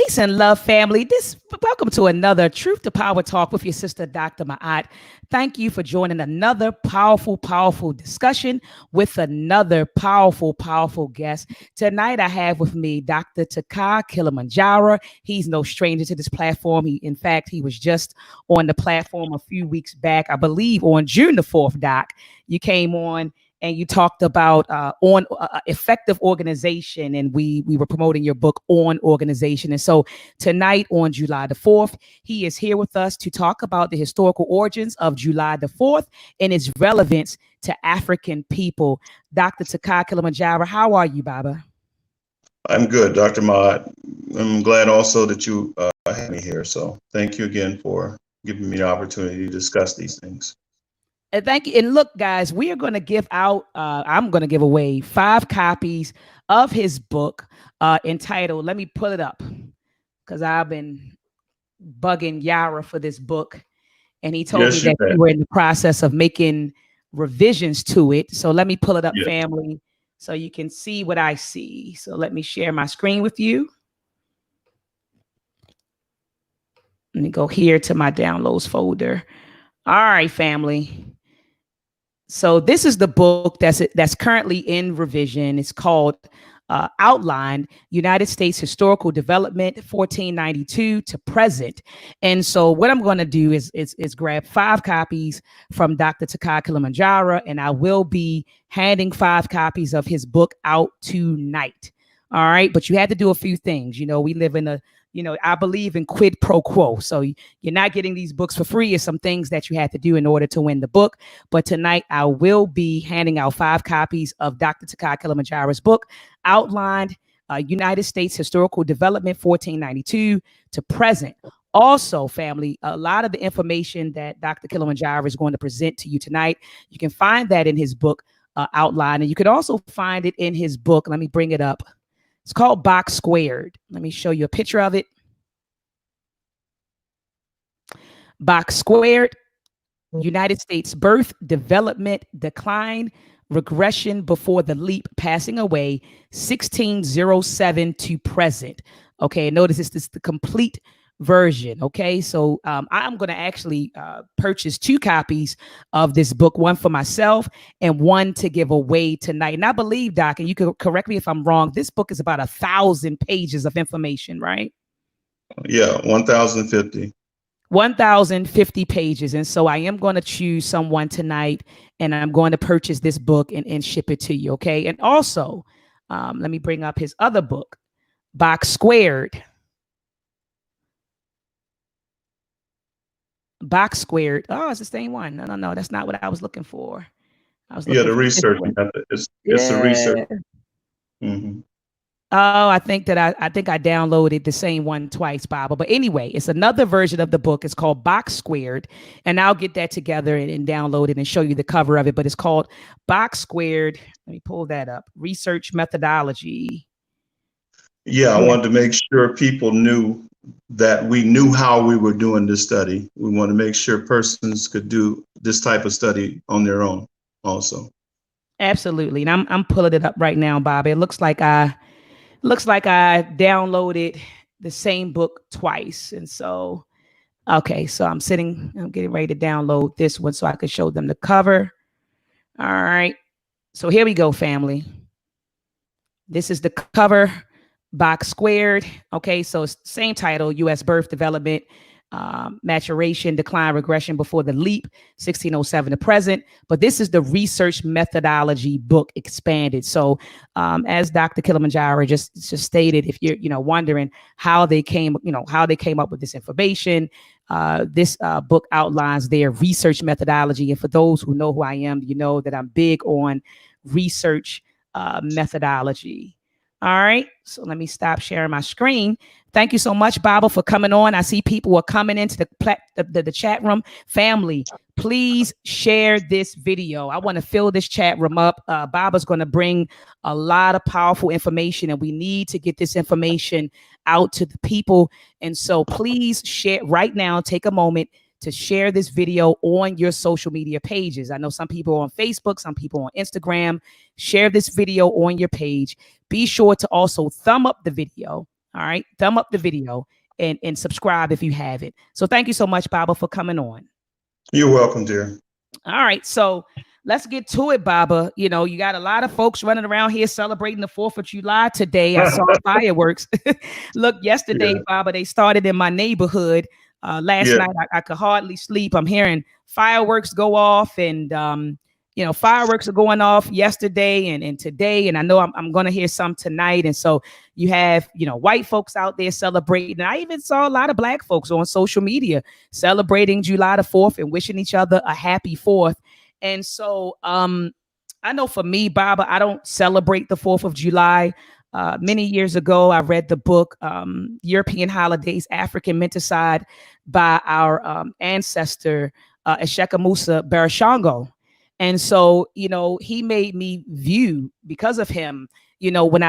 Peace and love, family. Welcome to another Truth to Power Talk with your sister, Dr. Maat. Thank you for joining another powerful discussion with another powerful guest. Tonight, I have with me Dr. Tdka Kilimanjaro. He's no stranger to this platform. In fact, he was just on the platform a few weeks back, I believe on June the 4th, Doc. You came on and you talked about effective organization, and we were promoting your book on organization. And so tonight on July the 4th, he is here with us to talk about the historical origins of July the 4th and its relevance to African people. Dr. Tdka Kilimanjaro, how are you, Baba? I'm good, Dr. Maat. I'm glad also that you had me here. So thank you again for giving me the opportunity to discuss these things. And thank you. And look, guys, we are going to give out, I'm going to give away 5 copies of his book entitled, let me pull it up, because I've been bugging Yara for this book. And he told me that we were in the process of making revisions to it. So let me pull it up, family, so you can see what I see. So let me share my screen with you. Let me go here to my downloads folder. All right, family. So this is the book that's currently in revision. It's called Outline, United States Historical Development, 1492 to present. And so what I'm going to do is grab 5 copies from Dr. Tdka Kilimanjaro, and I will be handing 5 copies of his book out tonight. All right. But you had to do a few things. You know, we live in I believe in quid pro quo. So you're not getting these books for free. It's some things that you had to do in order to win the book. But tonight I will be handing out 5 copies of Dr. Tdka Kilimanjaro's book, Outlined, United States Historical Development, 1492 to present. Also, family, a lot of the information that Dr. Kilimanjaro is going to present to you tonight, you can find that in his book, Outline. And you can also find it in his book. Let me bring it up. It's called Box Squared. Let me show you a picture of it. Box Squared, United States Birth, Development, Decline, Regression Before the Leap, Passing Away, 1607 to present. Okay, notice this is the complete version. Okay, so I'm going to actually purchase 2 copies of this book, one for myself and one to give away tonight. And I believe, Doc, and you can correct me if I'm wrong, this book is about 1,000 pages of information, right? Yeah, 1,050. 1,050 pages. And so I am going to choose someone tonight, and I'm going to purchase this book and ship it to you. Okay, and also let me bring up his other book, Box Squared. Box Squared. Oh, it's the same one. No, that's not what I was looking for. The research method. It's the research. Mm-hmm. Oh, I think I downloaded the same one twice, Baba. But anyway, it's another version of the book. It's called Box Squared, and I'll get that together and download it and show you the cover of it. But it's called Box Squared. Let me pull that up. Research methodology. Yeah, I wanted to make sure people knew that we knew how we were doing this study. We want to make sure persons could do this type of study on their own also. Absolutely. And I'm pulling it up right now, Bobby. It looks like I downloaded the same book twice. And so, okay, so I'm getting ready to download this one so I could show them the cover. All right. So here we go, family. This is the cover. Box Squared. Okay, so it's the same title, U.S. Birth, Development, Maturation, Decline, Regression Before the Leap, 1607 to present. But this is the research methodology book expanded. So as Dr. Kilimanjaro just stated, if you're wondering how they came up with this information, this book outlines their research methodology. And for those who know who I am, you know that I'm big on research methodology. All right, so let me stop sharing my screen. Thank you so much, Baba, for coming on. I see people are coming into the chat room. Family, please share this video. I want to fill this chat room up. Baba's going to bring a lot of powerful information, and we need to get this information out to the people. And so please share right now. Take a moment to share this video on your social media pages. I know some people are on Facebook, some people on Instagram. Share this video on your page. Be sure to also thumb up the video. All right. Thumb up the video and subscribe if you haven't. So thank you so much, Baba, for coming on. You're welcome, dear. All right. So let's get to it, Baba. You know, you got a lot of folks running around here celebrating the 4th of July today. I saw fireworks. Look, yesterday, Yeah. Baba, they started in my neighborhood. Last Yeah. night, I could hardly sleep. I'm hearing fireworks go off, and you know, fireworks are going off yesterday and today, and I know I'm going to hear some tonight. And so you have, you know, white folks out there celebrating. I even saw a lot of black folks on social media celebrating July the 4th and wishing each other a happy 4th. And so I know for me, Baba, I don't celebrate the 4th of July. Many years ago, I read the book European Holidays, African Menticide by our ancestor, Esheka Musa Barashango. And so, you know, he made me view, because of him, you know, when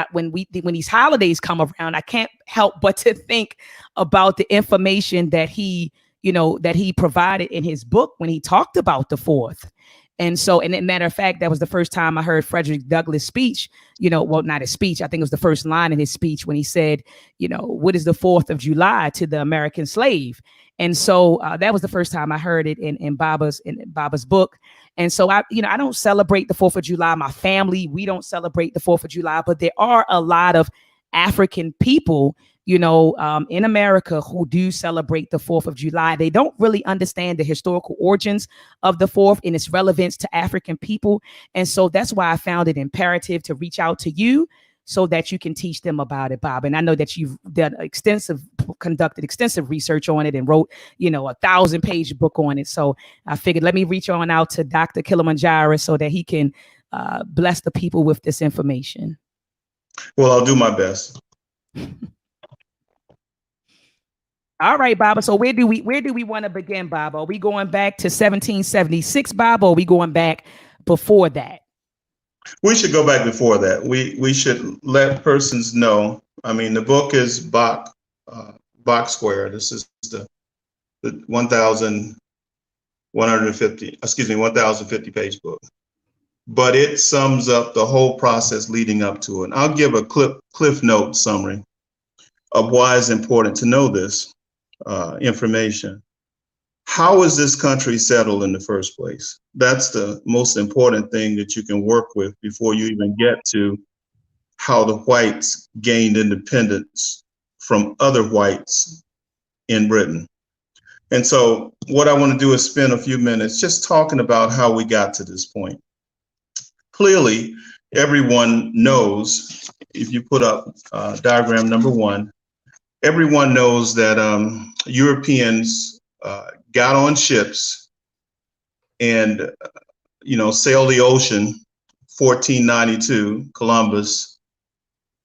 these holidays come around, I can't help but to think about the information that he, you know, that he provided in his book when he talked about the 4th. And so, and as a matter of fact, that was the first time I heard Frederick Douglass' speech, you know, well, not his speech. I think it was the first line in his speech when he said, you know, what is the 4th of July to the American slave? And so that was the first time I heard it in Baba's book. And so I don't celebrate the 4th of July. My family, we don't celebrate the 4th of July, but there are a lot of African people, you know, in America who do celebrate the 4th of July. They don't really understand the historical origins of the 4th and its relevance to African people. And so that's why I found it imperative to reach out to you so that you can teach them about it, Bob. And I know that you've conducted extensive research on it and wrote, you know, 1,000-page book on it. So I figured, let me reach on out to Dr. Kilimanjaro so that he can bless the people with this information. Well, I'll do my best. All right, Bob. So where do we want to begin, Bob? Are we going back to 1776, Bob, or are we going back before that? We should go back before that. We should let persons know. I mean, the book is box square. This is the 1,050 page book. But it sums up the whole process leading up to it. I'll give a cliff note summary of why it's important to know this information. How is this country settled in the first place? That's the most important thing that you can work with before you even get to how the whites gained independence from other whites in Britain. And so what I want to do is spend a few minutes just talking about how we got to this point. Clearly, everyone knows, if you put up diagram number 1, everyone knows that Europeans got on ships and, you know, sailed the ocean, 1492, Columbus,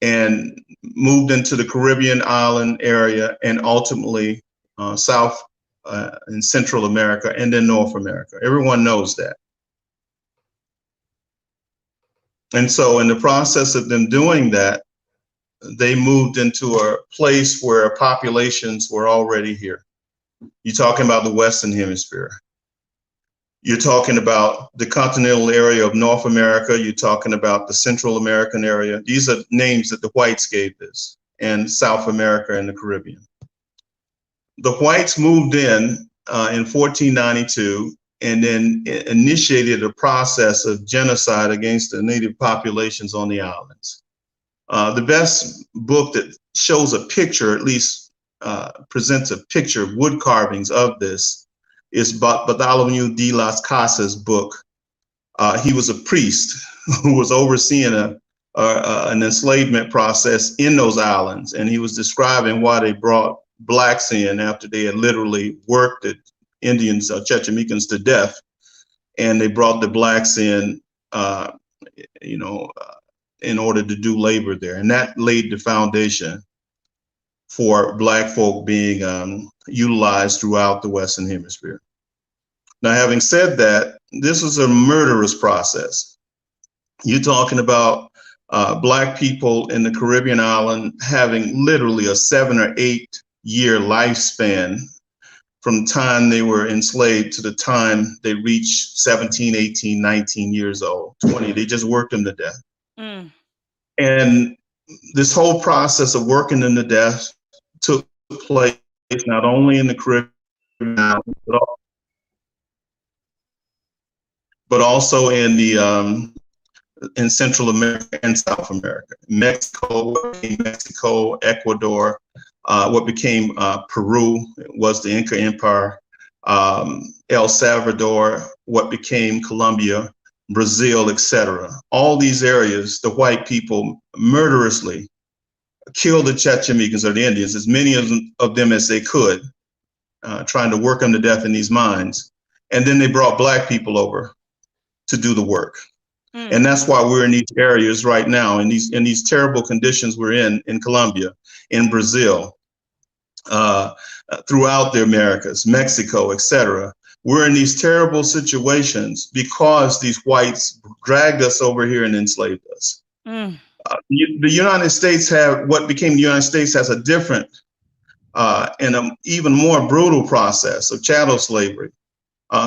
and moved into the Caribbean island area and ultimately South and Central America and then North America. Everyone knows that. And so in the process of them doing that, they moved into a place where populations were already here. You're talking about the Western Hemisphere. You're talking about the continental area of North America. You're talking about the Central American area. These are names that the whites gave this, and South America and the Caribbean. The whites moved in 1492 and then initiated a process of genocide against the native populations on the islands. The best book that shows a picture, at least presents a picture of wood carvings of this, is Bartholomew de las Casas' book. He was a priest who was overseeing an enslavement process in those islands, and he was describing why they brought blacks in after they had literally worked the Indians, Chechemicans, to death, and they brought the blacks in, in order to do labor there, and that laid the foundation for black folk being utilized throughout the Western Hemisphere. Now, having said that, this is a murderous process. You're talking about black people in the Caribbean island having literally a 7 or 8 year lifespan from the time they were enslaved to the time they reached 17, 18, 19 years old, 20. They just worked them to death. And this whole process of working in the death took place not only in the Caribbean, but also in the in Central America and South America. Mexico, Ecuador, what became Peru was the Inca Empire, El Salvador, what became Colombia, Brazil, etc. All these areas, the white people murderously killed the Chechemicans or the Indians, as many of them as they could, trying to work them to death in these mines. And then they brought black people over to do the work. And that's why we're in these areas right now, in these terrible conditions we're in Colombia, in Brazil, throughout the Americas, Mexico, etc. We're in these terrible situations because these whites dragged us over here and enslaved us. The United States what became the United States has a different and an even more brutal process of chattel slavery,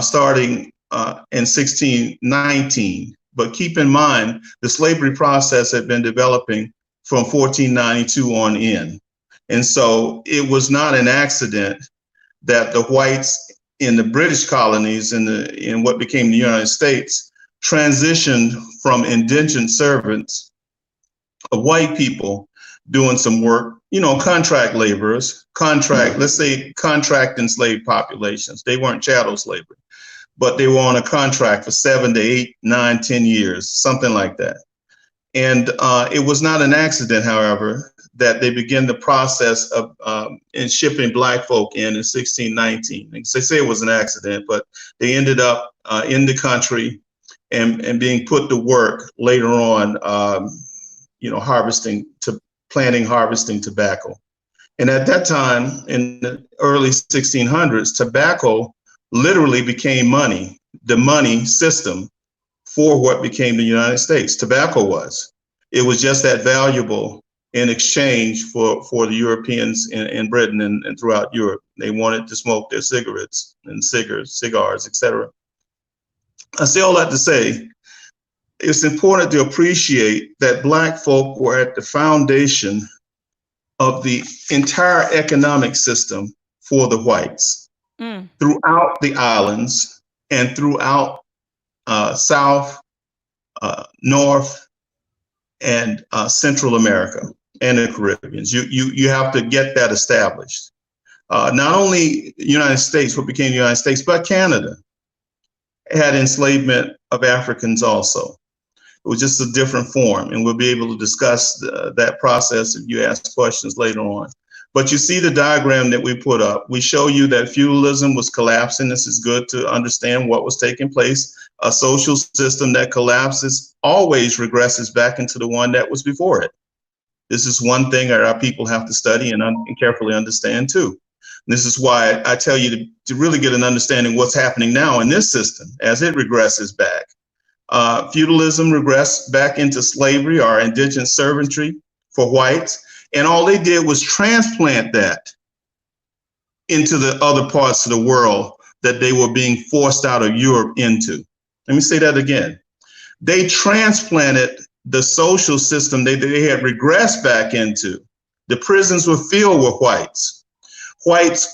starting in 1619. But keep in mind, the slavery process had been developing from 1492 on in. And so it was not an accident that the whites in the British colonies in what became the United States transitioned from indentured servants of white people doing some work, contract laborers, let's say contract enslaved populations. They weren't chattel slavery, but they were on a contract for 7 to 8, 9, 10 years, something like that. And it was not an accident, however, that they began the process of in shipping black folk in 1619. They say it was an accident, but they ended up in the country and being put to work later on, harvesting tobacco. And at that time, in the early 1600s, tobacco literally became money, the money system for what became the United States. Tobacco was. It was just that valuable in exchange for the Europeans in Britain and throughout Europe. They wanted to smoke their cigarettes and cigars, etc. I say all that to say, it's important to appreciate that black folk were at the foundation of the entire economic system for the whites. Throughout the islands and throughout South, North, and Central America and the Caribbean. You have to get that established. Not only the United States, what became the United States, but Canada had enslavement of Africans also. It was just a different form, and we'll be able to discuss that process if you ask questions later on. But you see the diagram that we put up. We show you that feudalism was collapsing. This is good to understand what was taking place. A social system that collapses always regresses back into the one that was before it. This is one thing that our people have to study and carefully understand too. And this is why I tell you to really get an understanding of what's happening now in this system as it regresses back. Feudalism regressed back into slavery or indentured servantry for whites. And all they did was transplant that into the other parts of the world that they were being forced out of Europe into. Let me say that again. They transplanted the social system they had regressed back into. The prisons were filled with whites. Whites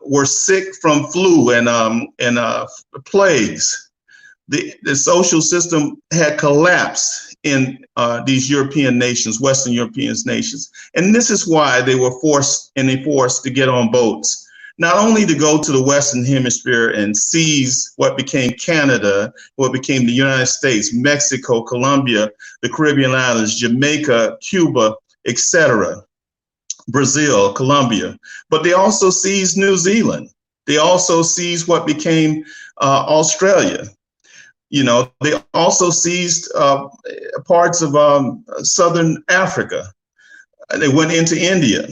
were sick from flu and plagues. The social system had collapsed in these European nations, Western European nations. And this is why they were forced to get on boats, not only to go to the Western Hemisphere and seize what became Canada, what became the United States, Mexico, Colombia, the Caribbean islands, Jamaica, Cuba, etc., Brazil, Colombia, but they also seized New Zealand. They also seized what became Australia. They also seized parts of Southern Africa. They went into India.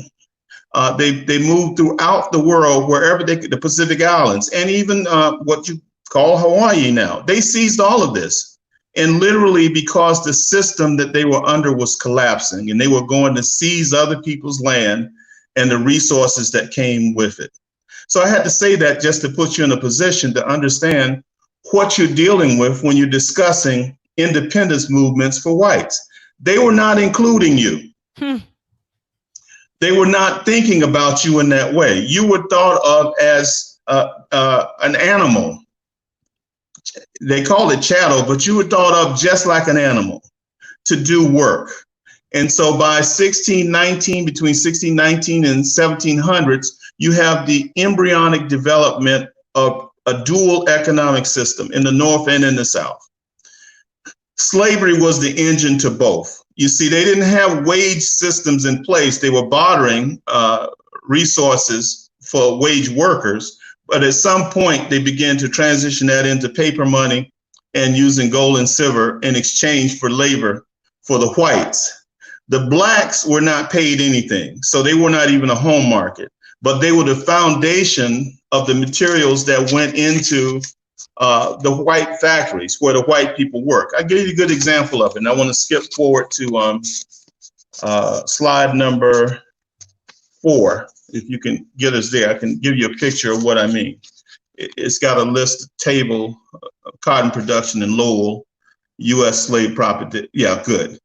They moved throughout the world, wherever the Pacific Islands, and even what you call Hawaii now. They seized all of this. And literally because the system that they were under was collapsing and they were going to seize other people's land and the resources that came with it. So I had to say that just to put you in a position to understand what you're dealing with when you're discussing independence movements for whites. They were not including you. They were not thinking about you in that way. You were thought of as an animal. They called it chattel, but you were thought of just like an animal to do work. And so by 1619, between 1619 and 1700s, you have the embryonic development of a dual economic system in the North and in the South. Slavery was the engine to both. You see, they didn't have wage systems in place. They were bartering resources for wage workers. But at some point, they began to transition that into paper money and using gold and silver in exchange for labor for the whites. The blacks were not paid anything, so they were not even a home market, but they were the foundation of the materials that went into the white factories where the white people work. I gave you a good example of it, and I want to skip forward to slide number 4. If you can get us there, I can give you a picture of what I mean. It's got a list table of cotton production in Lowell, U.S. slave property. Yeah, good.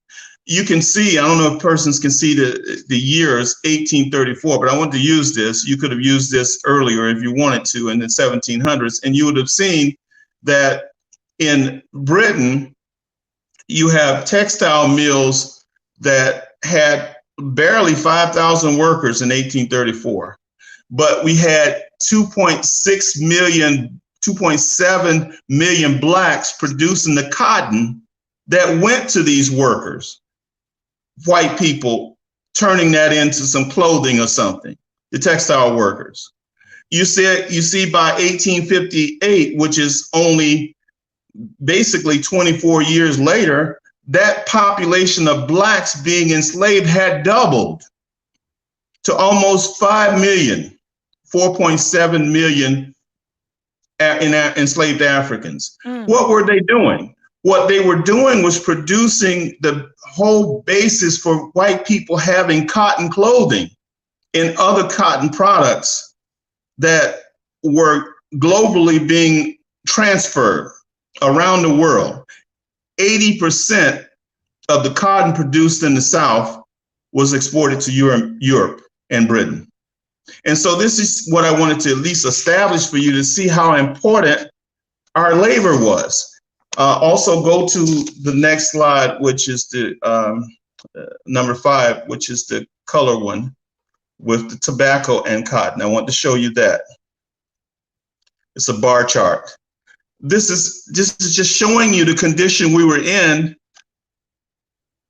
You can see, I don't know if persons can see the years 1834, but I want to use this. You could have used this earlier if you wanted to in the 1700s, and you would have seen that in Britain, you have textile mills that had barely 5,000 workers in 1834, but we had 2.7 million blacks producing the cotton that went to these workers. White people turning that into some clothing or something, the textile workers. You see by 1858, which is only basically 24 years later, that population of blacks being enslaved had doubled to almost 5 million, 4.7 million enslaved Africans. What were they doing? What they were doing was producing the whole basis for white people having cotton clothing and other cotton products that were globally being transferred around the world. 80% of the cotton produced in the South was exported to Europe and Britain. And so this is what I wanted to at least establish for you to see how important our labor was. Also go to the next slide, which is the number 5, which is the color one with the tobacco and cotton. I want to show you that. It's a bar chart. This is just showing you the condition we were in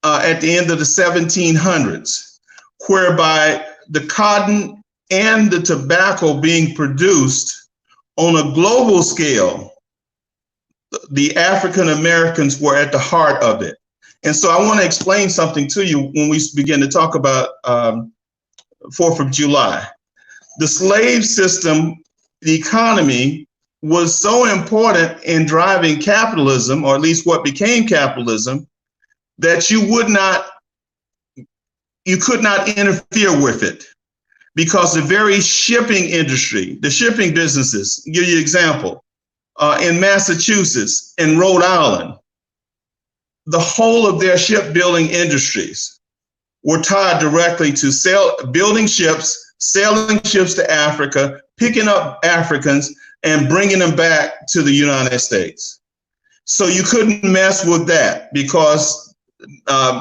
at the end of the 1700s, whereby the cotton and the tobacco being produced on a global scale, the African Americans were at the heart of it. And so I want to explain something to you when we begin to talk about 4th of July. The slave system, the economy, was so important in driving capitalism, or at least what became capitalism, that you could not interfere with it, because the very shipping industry, the shipping businesses, I'll give you an example, in Massachusetts, in Rhode Island, the whole of their shipbuilding industries were tied directly to building ships, sailing ships to Africa, picking up Africans and bringing them back to the United States. So you couldn't mess with that, because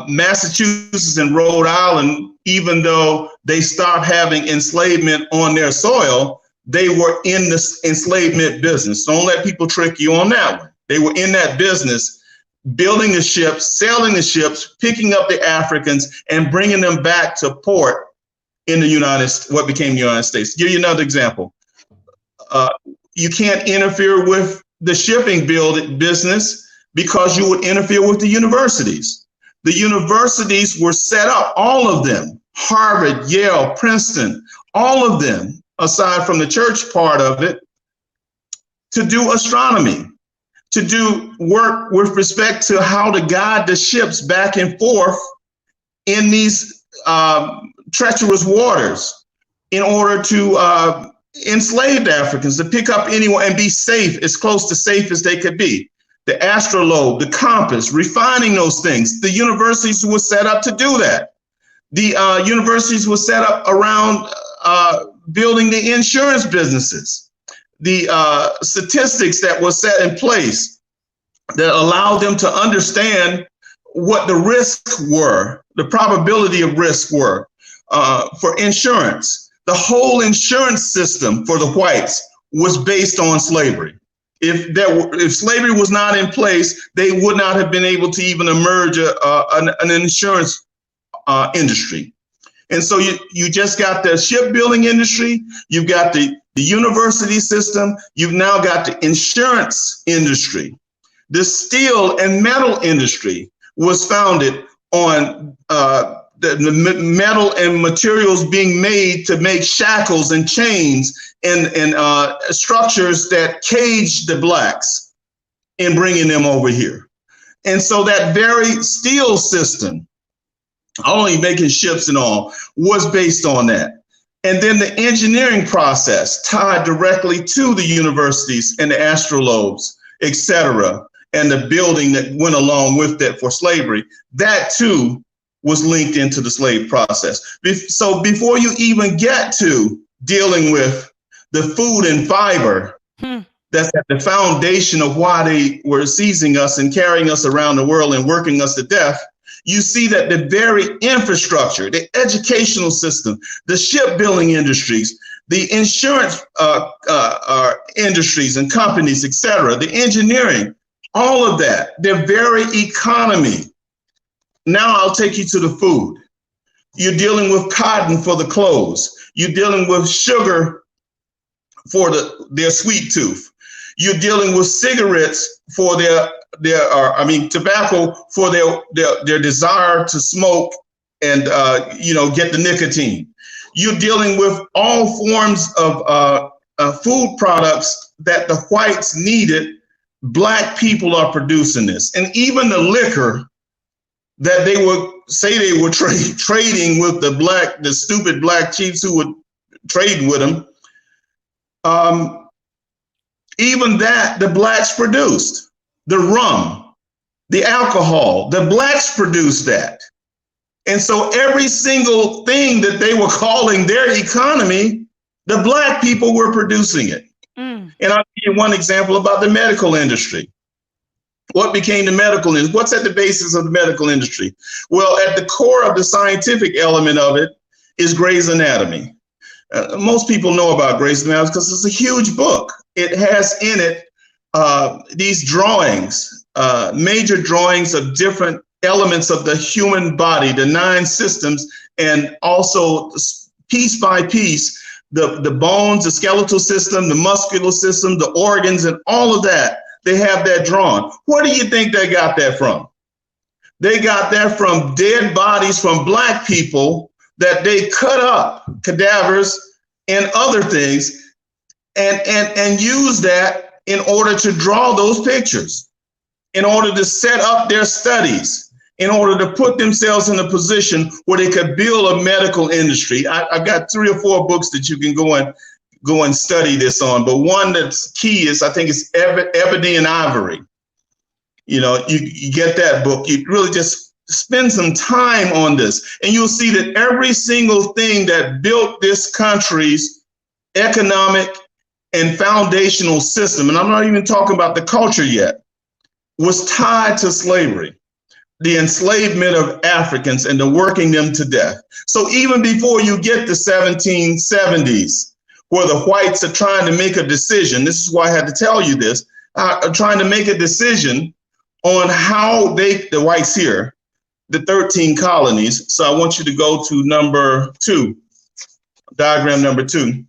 Massachusetts and Rhode Island, even though they stopped having enslavement on their soil, they were in the enslavement business. Don't let people trick you on that one. They were in that business, building the ships, sailing the ships, picking up the Africans and bringing them back to port in the what became the United States. Give you another example. You can't interfere with the shipping business because you would interfere with the universities. The universities were set up, all of them, Harvard, Yale, Princeton, all of them, aside from the church part of it, to do astronomy, to do work with respect to how to guide the ships back and forth in these treacherous waters in order to enslaved Africans, to pick up anyone and be safe, as close to safe as they could be. The astrolabe, the compass, refining those things. The universities were set up to do that. The universities were set up around building the insurance businesses. The statistics that were set in place that allowed them to understand what the risks were, the probability of risk were for insurance. The whole insurance system for the whites was based on slavery. If slavery was not in place, they would not have been able to even emerge an insurance industry. And so you just got the shipbuilding industry, you've got the university system, you've now got the insurance industry. The steel and metal industry was founded on the metal and materials being made to make shackles and chains and structures that caged the blacks in bringing them over here. And so that very steel system, only making ships and all, was based on that. And then the engineering process tied directly to the universities and the astrolabes, et cetera, and the building that went along with that for slavery, that too was linked into the slave process. So before you even get to dealing with the food and fiber, that's at the foundation of why they were seizing us and carrying us around the world and working us to death, you see that the very infrastructure, the educational system, the shipbuilding industries, the insurance industries and companies, et cetera, the engineering, all of that, their very economy. Now I'll take you to the food. You're dealing with cotton for the clothes. You're dealing with sugar for their sweet tooth. You're dealing with cigarettes for tobacco for their desire to smoke and get the nicotine. You're dealing with all forms of food products that the whites needed. Black people are producing this, and even the liquor that they would say they were trading with the stupid black chiefs who were trading with them. Even that the blacks produced. The rum, the alcohol, the blacks produced that. And so every single thing that they were calling their economy, the black people were producing it. And I'll give you one example about the medical industry. What became the medical industry? What's at the basis of the medical industry? Well, at the core of the scientific element of it is Gray's Anatomy. Most people know about Gray's Anatomy because it's a huge book. It has in it these drawings, major drawings of different elements of the human body, the 9 systems, and also piece by piece, the bones, the skeletal system, the muscular system, the organs, and all of that. They have that drawn. Where do you think they got that from? They got that from dead bodies from black people that they cut up, cadavers and other things, and use that in order to draw those pictures, in order to set up their studies, in order to put themselves in a position where they could build a medical industry. I've got 3 or 4 books that you can go and study this on, but one that's key is, I think it's Ebony and Ivory. You get that book, you really just spend some time on this, and you'll see that every single thing that built this country's economic and foundational system, and I'm not even talking about the culture yet, was tied to slavery, the enslavement of Africans and the working them to death. So even before you get the 1770s, where the whites are trying to make a decision, this is why I had to tell you this, are trying to make a decision on how the whites here, the 13 colonies. So I want you to go to number 2, diagram number 2.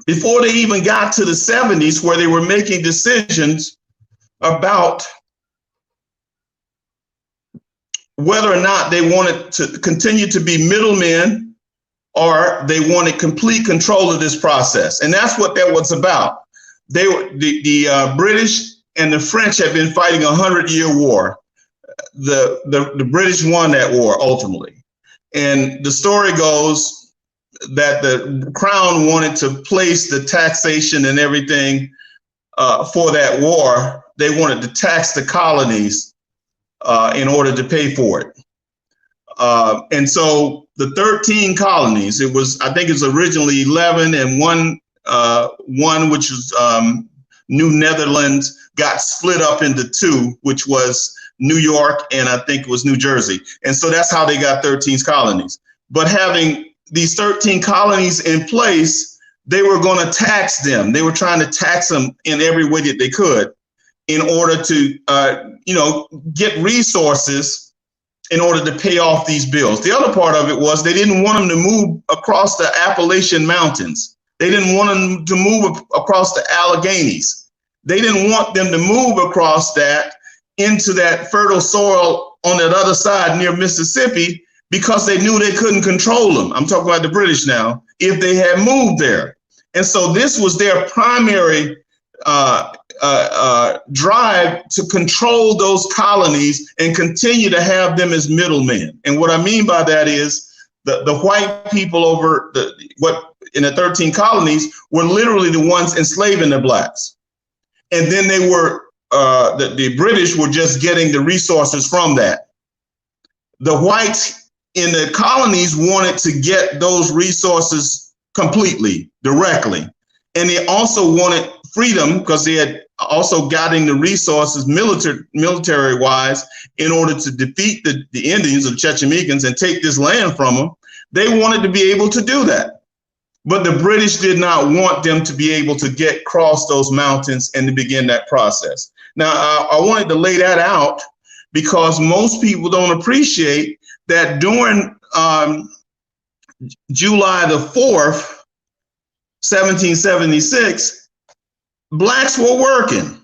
Before they even got to the 70s, where they were making decisions about whether or not they wanted to continue to be middlemen or they wanted complete control of this process. And that's what that was about. They were the British and the French had been fighting a 100-year war. The British won that war ultimately. And the story goes that the crown wanted to place the taxation and everything for that war. They wanted to tax the colonies in order to pay for it. And so the 13 colonies. It was, I think it was originally 11, and one which was New Netherlands got split up into two, which was New York and I think it was New Jersey. And so that's how they got 13 colonies. But having these 13 colonies in place, they were going to tax them. They were trying to tax them in every way that they could in order to, get resources in order to pay off these bills. The other part of it was they didn't want them to move across the Appalachian Mountains. They didn't want them to move across the Alleghenies. They didn't want them to move across that into that fertile soil on that other side near Mississippi, because they knew they couldn't control them. I'm talking about the British now, if they had moved there. And so this was their primary drive to control those colonies and continue to have them as middlemen. And what I mean by that is the white people over in the 13 colonies were literally the ones enslaving the blacks. And then they were, the British were just getting the resources from that. The whites in the colonies wanted to get those resources completely, directly. And they also wanted freedom because they had also gotten the resources military wise in order to defeat the Indians of Chechemicans and take this land from them. They wanted to be able to do that. But the British did not want them to be able to get across those mountains and to begin that process. Now, I wanted to lay that out because most people don't appreciate that during July the 4th, 1776, blacks were working.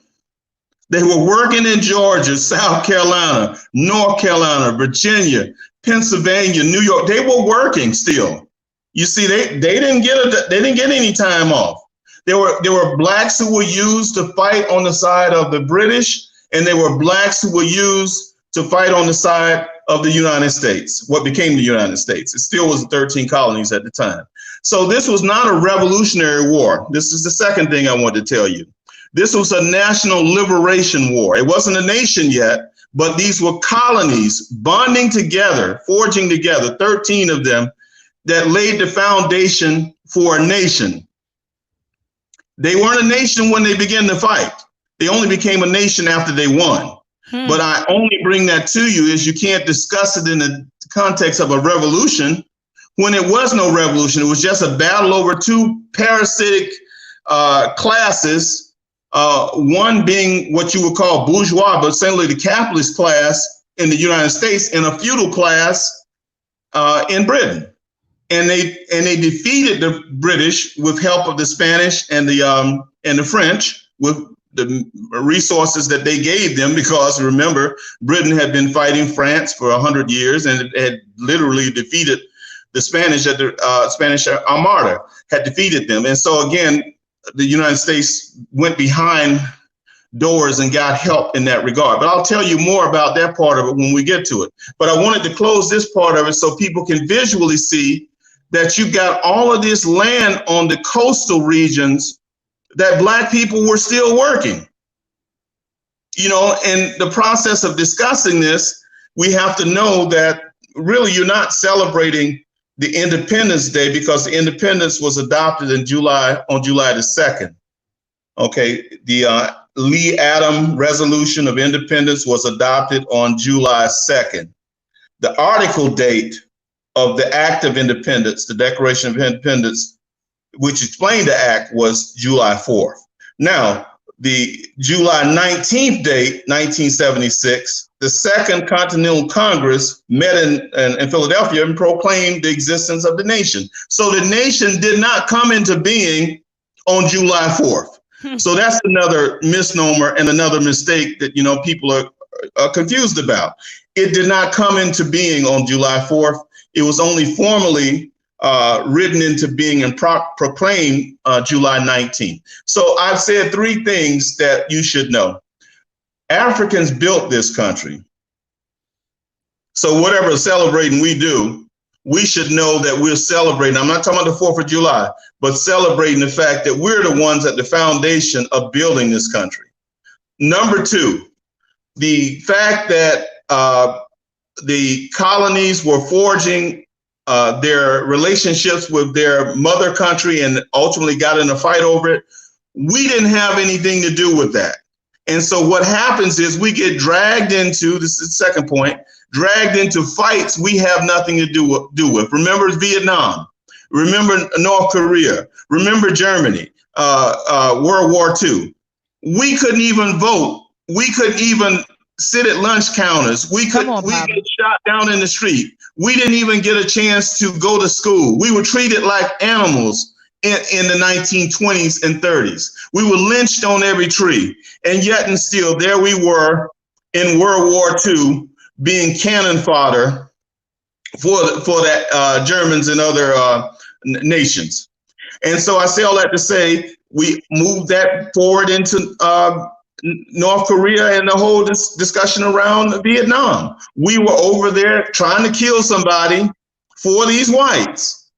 They were working in Georgia, South Carolina, North Carolina, Virginia, Pennsylvania, New York. They were working still. You see, they didn't get any time off. There were blacks who were used to fight on the side of the British, and there were blacks who were used to fight on the side of the United States, what became the United States. It still was the 13 colonies at the time. So this was not a revolutionary war. This is the second thing I want to tell you. This was a national liberation war. It wasn't a nation yet, but these were colonies bonding together, forging together, 13 of them, that laid the foundation for a nation. They weren't a nation when they began to fight. They only became a nation after they won. But I only bring that to you is you can't discuss it in the context of a revolution when it was no revolution. It was just a battle over two parasitic classes, one being what you would call bourgeois, but essentially the capitalist class in the United States, and a feudal class in Britain. And they defeated the British with help of the Spanish and the French with the resources that they gave them, because remember, Britain had been fighting France for 100 years and it had literally defeated the Spanish at the Spanish Armada had defeated them. And so again, the United States went behind doors and got help in that regard. But I'll tell you more about that part of it when we get to it. But I wanted to close this part of it so people can visually see that you got all of this land on the coastal regions that black people were still working. You know, in the process of discussing this, we have to know that really you're not celebrating the Independence Day because the independence was adopted on July the 2nd. Okay, the Lee-Adams Resolution of Independence was adopted on July 2nd. The article date of the Act of Independence, the Declaration of Independence, which explained the act, was July 4th. Now, the July 19th date, 1976, the Second Continental Congress met in Philadelphia and proclaimed the existence of the nation. So the nation did not come into being on July 4th. So that's another misnomer and another mistake that, you know, people are confused about. It did not come into being on July 4th. It was only formally written into being and proclaimed July 19th. So I've said three things that you should know. Africans built this country. So whatever celebrating we do, we should know that we're celebrating. I'm not talking about the 4th of July, but celebrating the fact that we're the ones at the foundation of building this country. Number two, the fact that the colonies were forging their relationships with their mother country and ultimately got in a fight over it. We didn't have anything to do with that. And so what happens is we get dragged into, this is the second point, dragged into fights we have nothing to do with. Remember Vietnam, remember North Korea, remember Germany, World War II. We couldn't even vote. We couldn't even sit at lunch counters. We get shot down in the street. We didn't even get a chance to go to school. We were treated like animals in the 1920s and 30s. We were lynched on every tree. And yet and still, there we were in World War II being cannon fodder for that Germans and other nations. And so I say all that to say, we moved that forward into North Korea and the whole discussion around Vietnam. We were over there trying to kill somebody for these whites.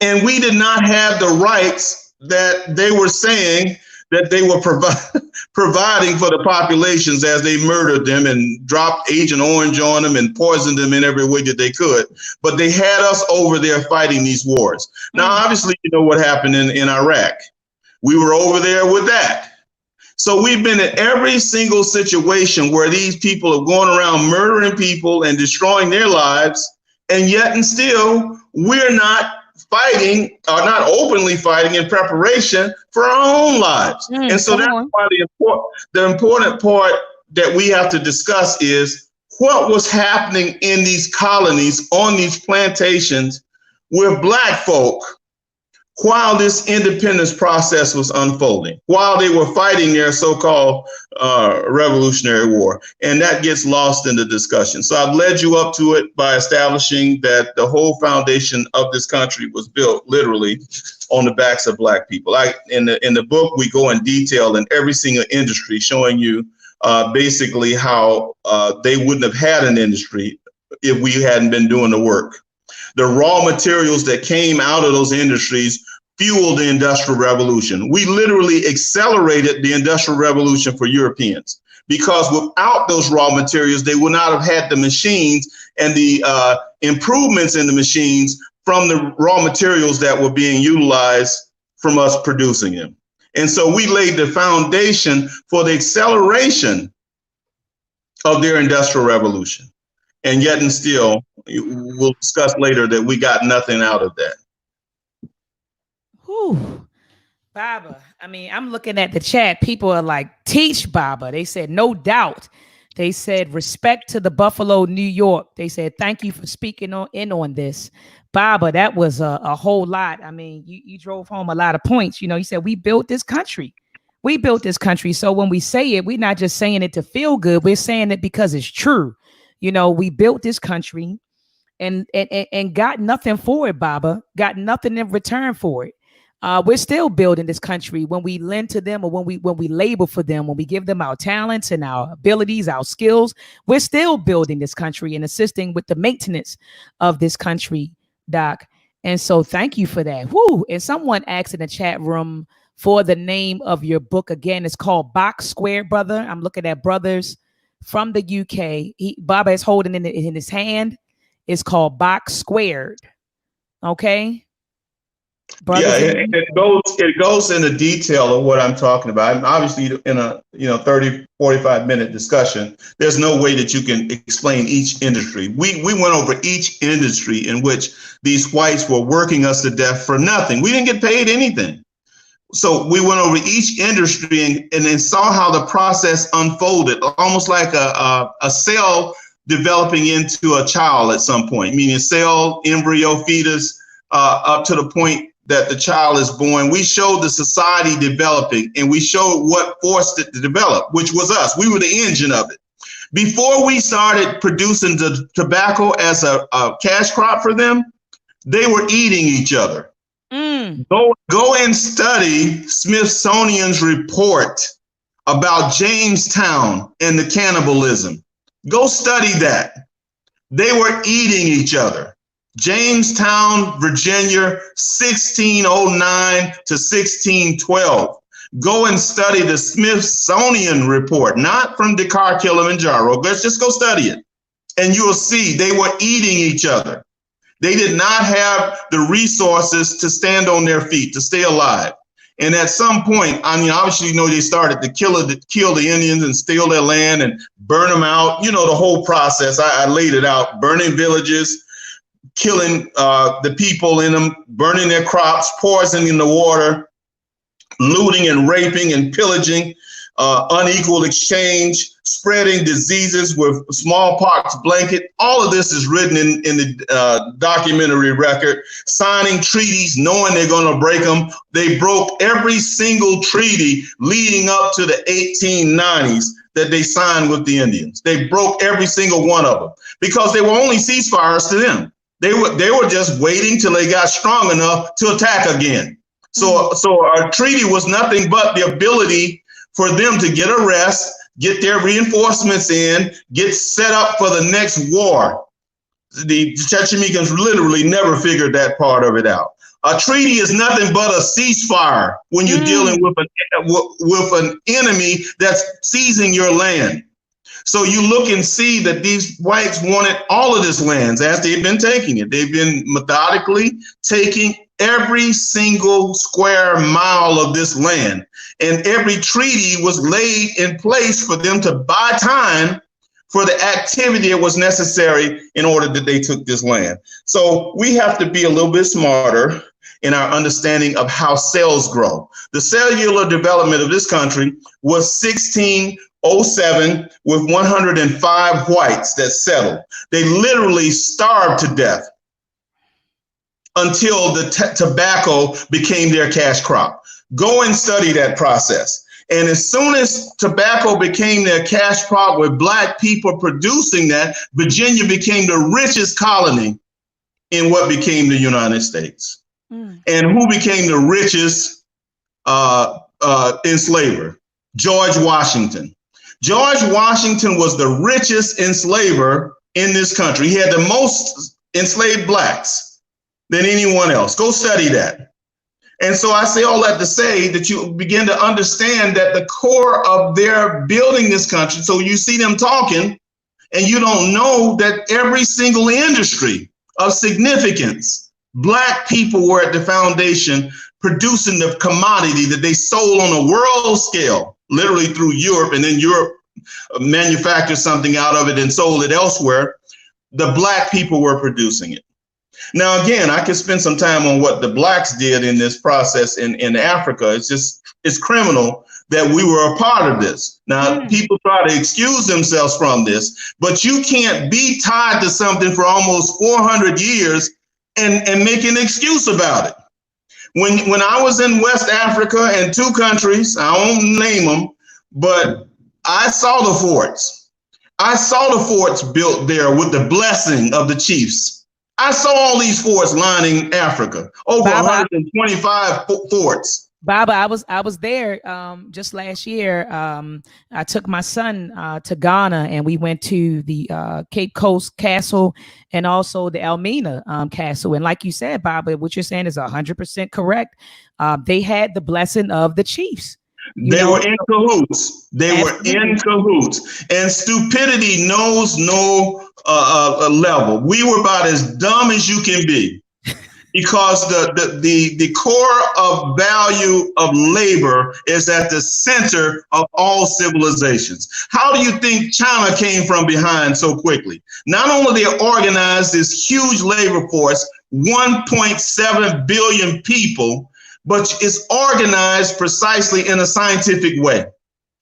And we did not have the rights that they were saying that they were providing for the populations as they murdered them and dropped Agent Orange on them and poisoned them in every way that they could. But they had us over there fighting these wars. Now, obviously, you know what happened in Iraq. We were over there with that. So we've been in every single situation where these people have gone around murdering people and destroying their lives, and yet and still we're not fighting, or not openly fighting in preparation for our own lives. And so that's why the important part that we have to discuss is what was happening in these colonies, on these plantations with Black folk, while this independence process was unfolding, while they were fighting their so-called Revolutionary War. And that gets lost in the discussion. So I've led you up to it by establishing that the whole foundation of this country was built literally on the backs of Black people. In the book, we go in detail in every single industry, showing you basically how they wouldn't have had an industry if we hadn't been doing the work. The raw materials that came out of those industries fueled the Industrial Revolution. We literally accelerated the Industrial Revolution for Europeans, because without those raw materials, they would not have had the machines and the improvements in the machines from the raw materials that were being utilized from us producing them. And so we laid the foundation for the acceleration of their Industrial Revolution. And yet and still, we'll discuss later that we got nothing out of that. Whew. Baba, I mean, I'm looking at the chat. People are like, teach Baba. They said, no doubt. They said, respect to the Buffalo, New York. They said, thank you for speaking on this. Baba, that was a whole lot. I mean, you drove home a lot of points. You know, you said, we built this country. We built this country. So when we say it, we're not just saying it to feel good. We're saying it because it's true. You know, we built this country and got nothing for it, Baba. Got nothing in return for it. We're still building this country when we lend to them, or when we labor for them, when we give them our talents and our abilities, our skills. We're still building this country and assisting with the maintenance of this country, Doc. And so thank you for that. Woo. And someone asked in the chat room for the name of your book. Again, it's called Box Square, brother. I'm looking at brothers from the UK. Baba is holding it in his hand. It's called Box Squared. Okay. Brothers, yeah, it goes into detail of what I'm talking about. And obviously, in a 30, 45-minute discussion, there's no way that you can explain each industry. We went over each industry in which these whites were working us to death for nothing. We didn't get paid anything. So we went over each industry and then saw how the process unfolded, almost like a cell developing into a child at some point, meaning cell, embryo, fetus, up to the point that the child is born. We showed the society developing, and we showed what forced it to develop, which was us. We were the engine of it. Before we started producing the tobacco as a cash crop for them, they were eating each other. Go and study Smithsonian's report about Jamestown and the cannibalism. Go study that. They were eating each other. Jamestown, Virginia, 1609 to 1612. Go and study the Smithsonian report, not from Tdka Kilimanjaro. Let's just go study it. And you'll see they were eating each other. They did not have the resources to stand on their feet, to stay alive. And at some point, I mean, obviously, they started to kill the Indians and steal their land and burn them out. The whole process. I laid it out: burning villages, killing the people in them, burning their crops, poisoning the water, looting and raping and pillaging, unequal exchange, spreading diseases with smallpox blanket. All of this is written in the documentary record. Signing treaties, knowing they're going to break them. They broke every single treaty leading up to the 1890s that they signed with the Indians. They broke every single one of them because they were only ceasefires to them. They were just waiting till they got strong enough to attack again. So our treaty was nothing but the ability for them to get a rest, get their reinforcements in, get set up for the next war. The Chechemicans literally never figured that part of it out. A treaty is nothing but a ceasefire when you're dealing with an enemy that's seizing your land. So you look and see that these whites wanted all of this land as they've been taking it. They've been methodically taking every single square mile of this land. And every treaty was laid in place for them to buy time for the activity that was necessary in order that they took this land. So we have to be a little bit smarter in our understanding of how cells grow. The cellular development of this country was 1607 with 105 whites that settled. They literally starved to death until the tobacco became their cash crop. Go and study that process. And as soon as tobacco became their cash crop with Black people producing that, Virginia became the richest colony in what became the United States. And who became the richest enslaver? George Washington. George Washington was the richest enslaver in this country. He had the most enslaved Blacks than anyone else. Go study that. And so I say all that to say that you begin to understand that the core of their building this country, so you see them talking and you don't know that every single industry of significance, Black people were at the foundation producing the commodity that they sold on a world scale, literally through Europe, and then Europe manufactured something out of it and sold it elsewhere. The Black people were producing it. Now, again, I could spend some time on what the Blacks did in this process in Africa. It's criminal that we were a part of this. Now, people try to excuse themselves from this, but you can't be tied to something for almost 400 years and make an excuse about it. When I was in West Africa in two countries, I won't name them, but I saw the forts. I saw the forts built there with the blessing of the chiefs. I saw all these forts lining Africa, over 125 forts. Baba, I was there just last year. I took my son to Ghana, and we went to the Cape Coast Castle and also the Elmina Castle. And like you said, Baba, what you're saying is 100% correct. They had the blessing of the chiefs. They were in cahoots. They were in cahoots. And stupidity knows no level. We were about as dumb as you can be. Because the core of value of labor is at the center of all civilizations. How do you think China came from behind so quickly? Not only they organized this huge labor force, 1.7 billion people, but it's organized precisely in a scientific way.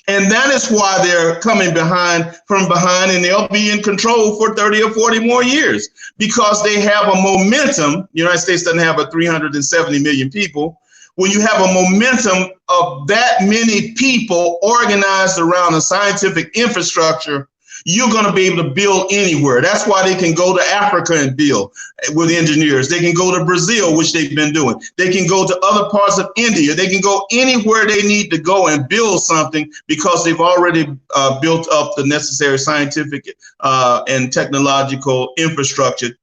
And that is why they're coming from behind, and they'll be in control for 30 or 40 more years because they have a momentum. The United States doesn't have 370 million people. When you have a momentum of that many people organized around a scientific infrastructure, you're going to be able to build anywhere. That's why they can go to Africa and build with engineers. They can go to Brazil, which they've been doing. They can go to other parts of India. They can go anywhere they need to go and build something because they've already built up the necessary scientific and technological infrastructure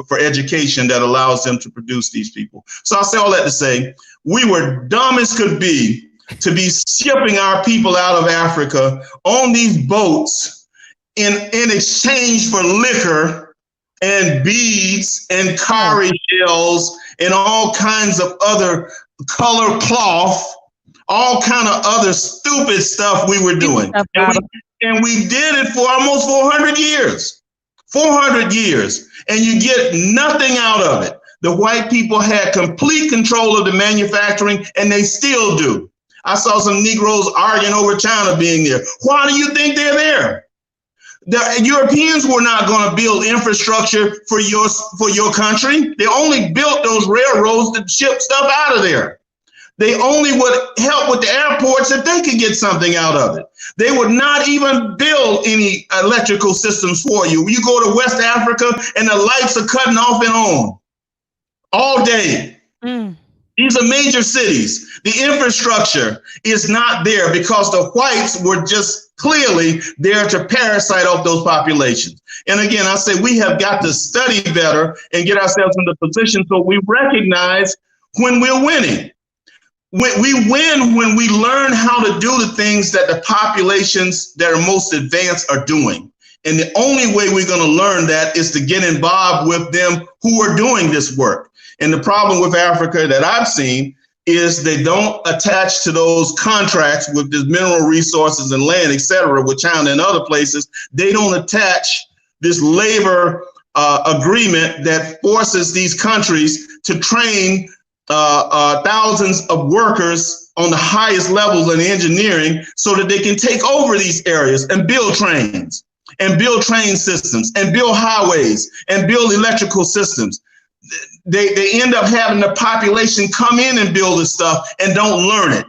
for education that allows them to produce these people. So I say all that to say, we were dumb as could be to be shipping our people out of Africa on these boats in exchange for liquor and beads and cowrie shells and all kinds of other color cloth, all kind of other stupid stuff we were doing. And we did it for almost 400 years. 400 years. And you get nothing out of it. The white people had complete control of the manufacturing, and they still do. I saw some Negroes arguing over China being there. Why do you think they're there? The Europeans were not going to build infrastructure for your country. They only built those railroads to ship stuff out of there. They only would help with the airports if they could get something out of it. They would not even build any electrical systems for you. You go to West Africa and the lights are cutting off and on all day. These are major cities. The infrastructure is not there because the whites were just clearly there to parasite off those populations. And again, I say we have got to study better and get ourselves in the position so we recognize when we're winning. We win when we learn how to do the things that the populations that are most advanced are doing. And the only way we're going to learn that is to get involved with them who are doing this work. And the problem with Africa that I've seen is they don't attach to those contracts with the mineral resources and land, et cetera, with China and other places. They don't attach this labor agreement that forces these countries to train thousands of workers on the highest levels in engineering so that they can take over these areas and build trains and build train systems and build highways and build electrical systems. They end up having the population come in and build this stuff and don't learn it.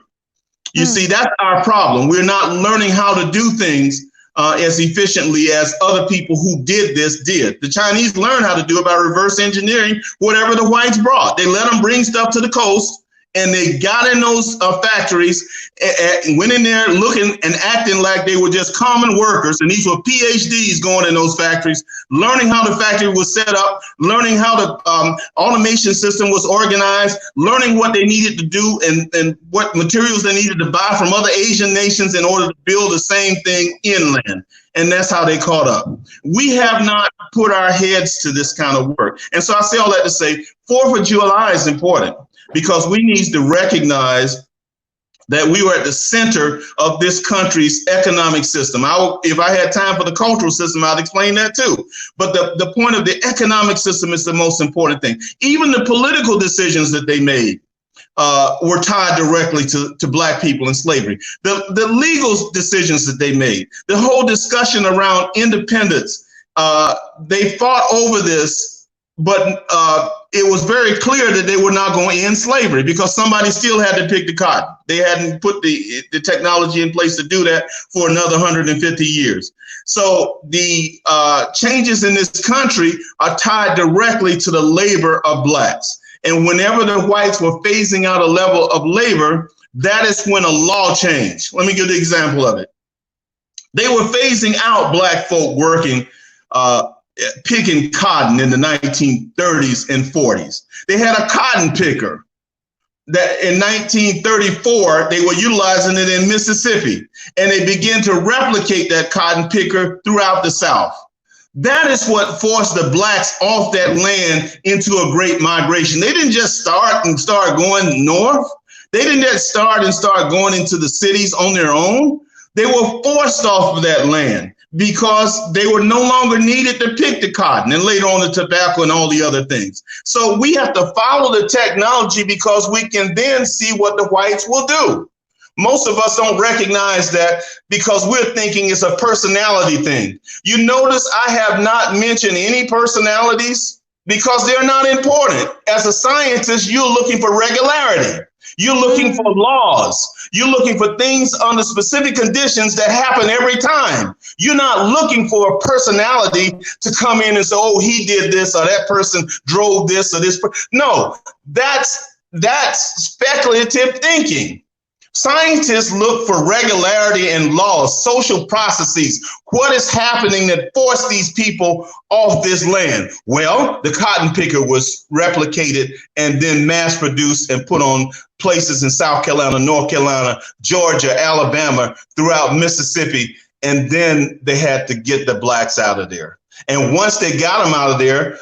You see, that's our problem. We're not learning how to do things as efficiently as other people who did this did. The Chinese learned how to do it by reverse engineering whatever the whites brought. They let them bring stuff to the coast, and they got in those factories and went in there looking and acting like they were just common workers. And these were PhDs going in those factories, learning how the factory was set up, learning how the automation system was organized, learning what they needed to do and what materials they needed to buy from other Asian nations in order to build the same thing inland. And that's how they caught up. We have not put our heads to this kind of work. And so I say all that to say 4th of July is important, because we need to recognize that we were at the center of this country's economic system. If I had time for the cultural system, I'd explain that too. But the point of the economic system is the most important thing. Even the political decisions that they made were tied directly to Black people and slavery. The legal decisions that they made, the whole discussion around independence, they fought over this, but it was very clear that they were not going to end slavery because somebody still had to pick the cotton. They hadn't put the technology in place to do that for another 150 years. So the changes in this country are tied directly to the labor of Blacks. And whenever the whites were phasing out a level of labor, that is when a law changed. Let me give the example of it. They were phasing out Black folk working picking cotton in the 1930s and 40s. They had a cotton picker that in 1934, they were utilizing it in Mississippi, and they began to replicate that cotton picker throughout the South. That is what forced the Blacks off that land into a great migration. They didn't just start going north. They didn't just start going into the cities on their own. They were forced off of that land because they were no longer needed to pick the cotton and later on the tobacco and all the other things. So we have to follow the technology because we can then see what the whites will do. Most of us don't recognize that because we're thinking it's a personality thing. You notice I have not mentioned any personalities because they're not important. As a scientist, you're looking for regularity. You're looking for laws. You're looking for things under specific conditions that happen every time. You're not looking for a personality to come in and say, oh, he did this or that person drove this or this. No, that's speculative thinking. Scientists look for regularity and laws, social processes. What is happening that forced these people off this land? Well, the cotton picker was replicated and then mass produced and put on places in South Carolina, North Carolina, Georgia, Alabama, throughout Mississippi. And then they had to get the Blacks out of there. And once they got them out of there,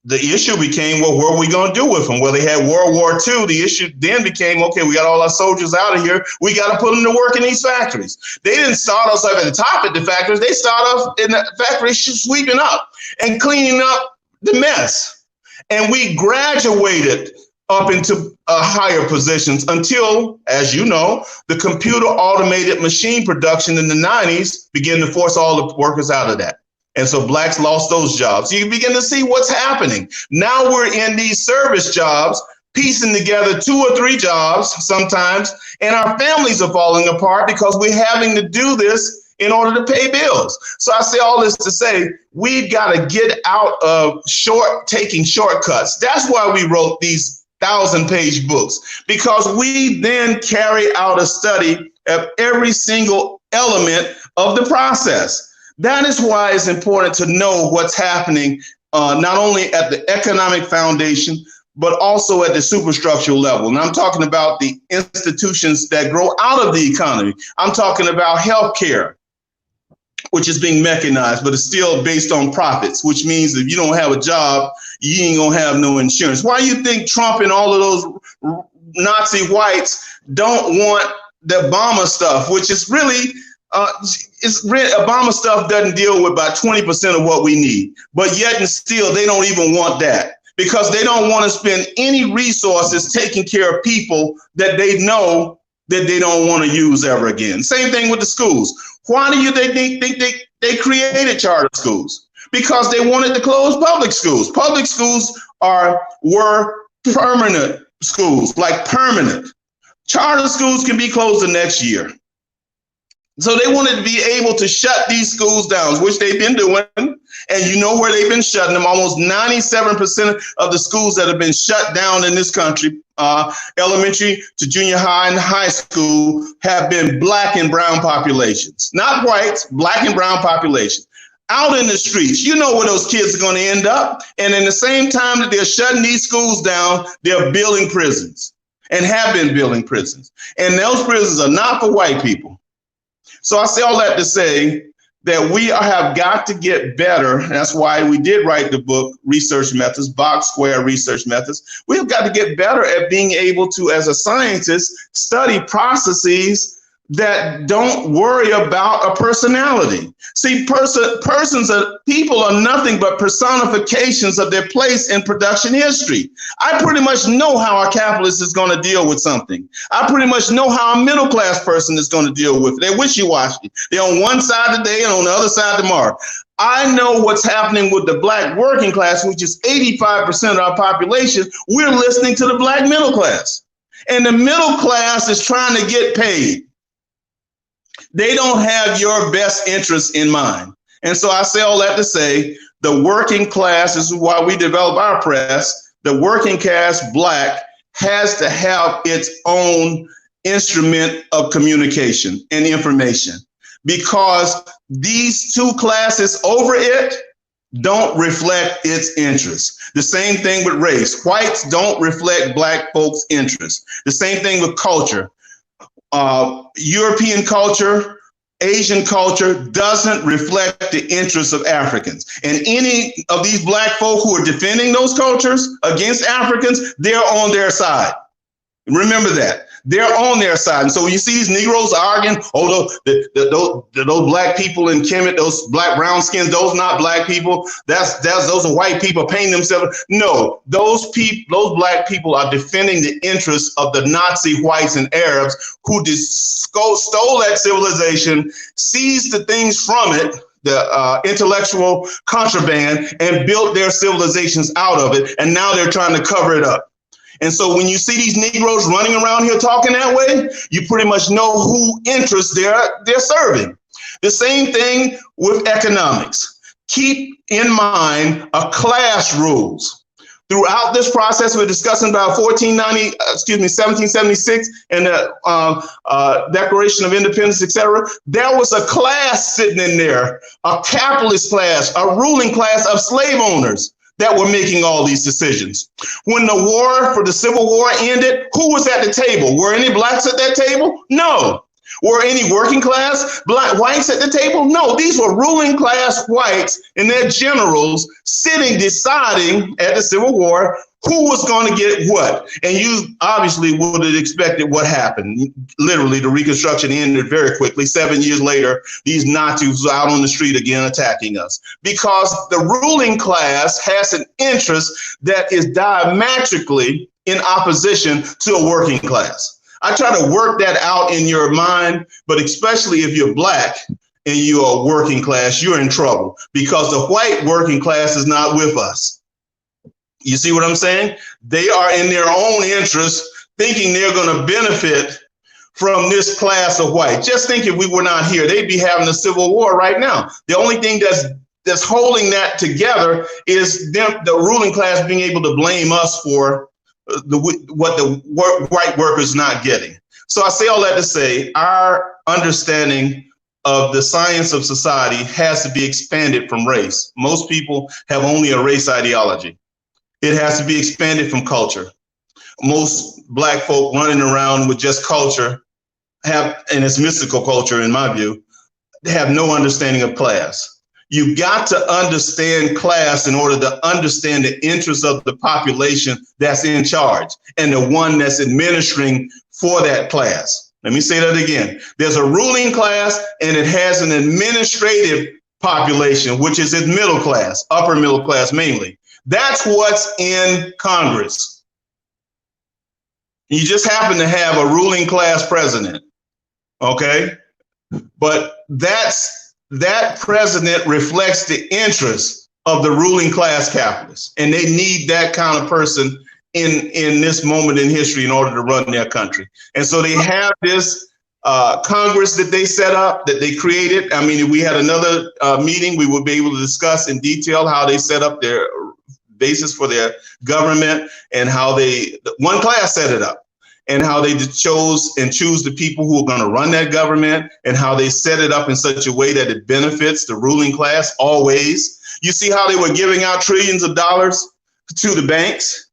the issue became, well, what are we going to do with them? Well, they had World War II. The issue then became, okay, we got all our soldiers out of here. We got to put them to work in these factories. They didn't start us up at the top at the factories. They started us in the factories sweeping up and cleaning up the mess. And we graduated up into higher positions until, as you know, the computer automated machine production in the 90s began to force all the workers out of that. And so blacks lost those jobs. You begin to see what's happening. Now we're in these service jobs, piecing together 2 or 3 jobs sometimes, and our families are falling apart because we're having to do this in order to pay bills. So I say all this to say, we've got to get out of taking shortcuts. That's why we wrote these 1,000-page books, because we then carry out a study of every single element of the process. That is why it's important to know what's happening, not only at the economic foundation, but also at the superstructural level. And I'm talking about the institutions that grow out of the economy. I'm talking about healthcare, which is being mechanized, but it's still based on profits, which means if you don't have a job, you ain't gonna have no insurance. Why do you think Trump and all of those Nazi whites don't want the Obama stuff, which is really, Obama stuff doesn't deal with about 20% of what we need, but yet and still they don't even want that because they don't want to spend any resources taking care of people that they know that they don't want to use ever again. Same thing with the schools. Why do you think they created charter schools? Because they wanted to close public schools. Public schools were permanent schools, like permanent. Charter schools can be closed the next year. So they wanted to be able to shut these schools down, which they've been doing. And you know where they've been shutting them. Almost 97% of the schools that have been shut down in this country, elementary to junior high and high school, have been black and brown populations. Not whites, black and brown populations. Out in the streets, you know where those kids are going to end up. And in the same time that they're shutting these schools down, they're building prisons and have been building prisons. And those prisons are not for white people. So I say all that to say that we have got to get better. And that's why we did write the book, Research Methods, Box Square Research Methods. We've got to get better at being able to, as a scientist, study processes that don't worry about a personality. See, people are nothing but personifications of their place in production history. I pretty much know how a capitalist is going to deal with something. I pretty much know how a middle class person is going to deal with it. They're wishy-washy. They're on one side today and on the other side tomorrow. I know what's happening with the black working class, which is 85% of our population. We're listening to the black middle class. And the middle class is trying to get paid. They don't have your best interest in mind. And so I say all that to say the working class, this is why we develop our press, the working class black has to have its own instrument of communication and information, because these two classes over it don't reflect its interests. The same thing with race. Whites don't reflect black folks' interests. The same thing with culture. European culture, Asian culture doesn't reflect the interests of Africans. And any of these black folk who are defending those cultures against Africans, they're on their side. Remember that. They're on their side. And so when you see these Negroes arguing, those black people in Kemet, those black brown skins, those not black people, those are white people painting themselves. No, those black people are defending the interests of the Nazi whites and Arabs who stole that civilization, seized the things from it, the intellectual contraband, and built their civilizations out of it. And now they're trying to cover it up. And so when you see these Negroes running around here talking that way, you pretty much know who interests they're serving. The same thing with economics. Keep in mind a class rules. Throughout this process, we're discussing about 1776 and the Declaration of Independence, etc. There was a class sitting in there, a capitalist class, a ruling class of slave owners that were making all these decisions. When the war for the Civil War ended, who was at the table? Were any blacks at that table? No. Were any working class black whites at the table? No, these were ruling class whites and their generals sitting, deciding at the Civil War who was going to get what. And you obviously would have expected what happened. Literally, the Reconstruction ended very quickly. 7 years later, these Nazis were out on the street again attacking us because the ruling class has an interest that is diametrically in opposition to a working class. I try to work that out in your mind, but especially if you're black and you're working class, you're in trouble because the white working class is not with us. You see what I'm saying? They are in their own interest, thinking they're going to benefit from this class of white. Just think if we were not here, they'd be having a civil war right now. The only thing that's holding that together is them, the ruling class being able to blame us for what the white workers not getting. So I say all that to say our understanding of the science of society has to be expanded from race. Most people have only a race ideology. It has to be expanded from culture. Most black folk running around with just culture and it's mystical culture in my view, have no understanding of class. You got to understand class in order to understand the interests of the population that's in charge and the one that's administering for that class. Let me say that again. There's a ruling class and it has an administrative population, which is its middle class, upper middle class mainly. That's what's in Congress. You just happen to have a ruling class president, okay? But that president reflects the interests of the ruling class capitalists, and they need that kind of person in this moment in history in order to run their country. And so they have this Congress that they set up, that they created. I mean, if we had another meeting, we would be able to discuss in detail how they set up their basis for their government and how one class set it up. And how they choose the people who are going to run that government and how they set it up in such a way that it benefits the ruling class always. You see how they were giving out trillions of dollars to the banks?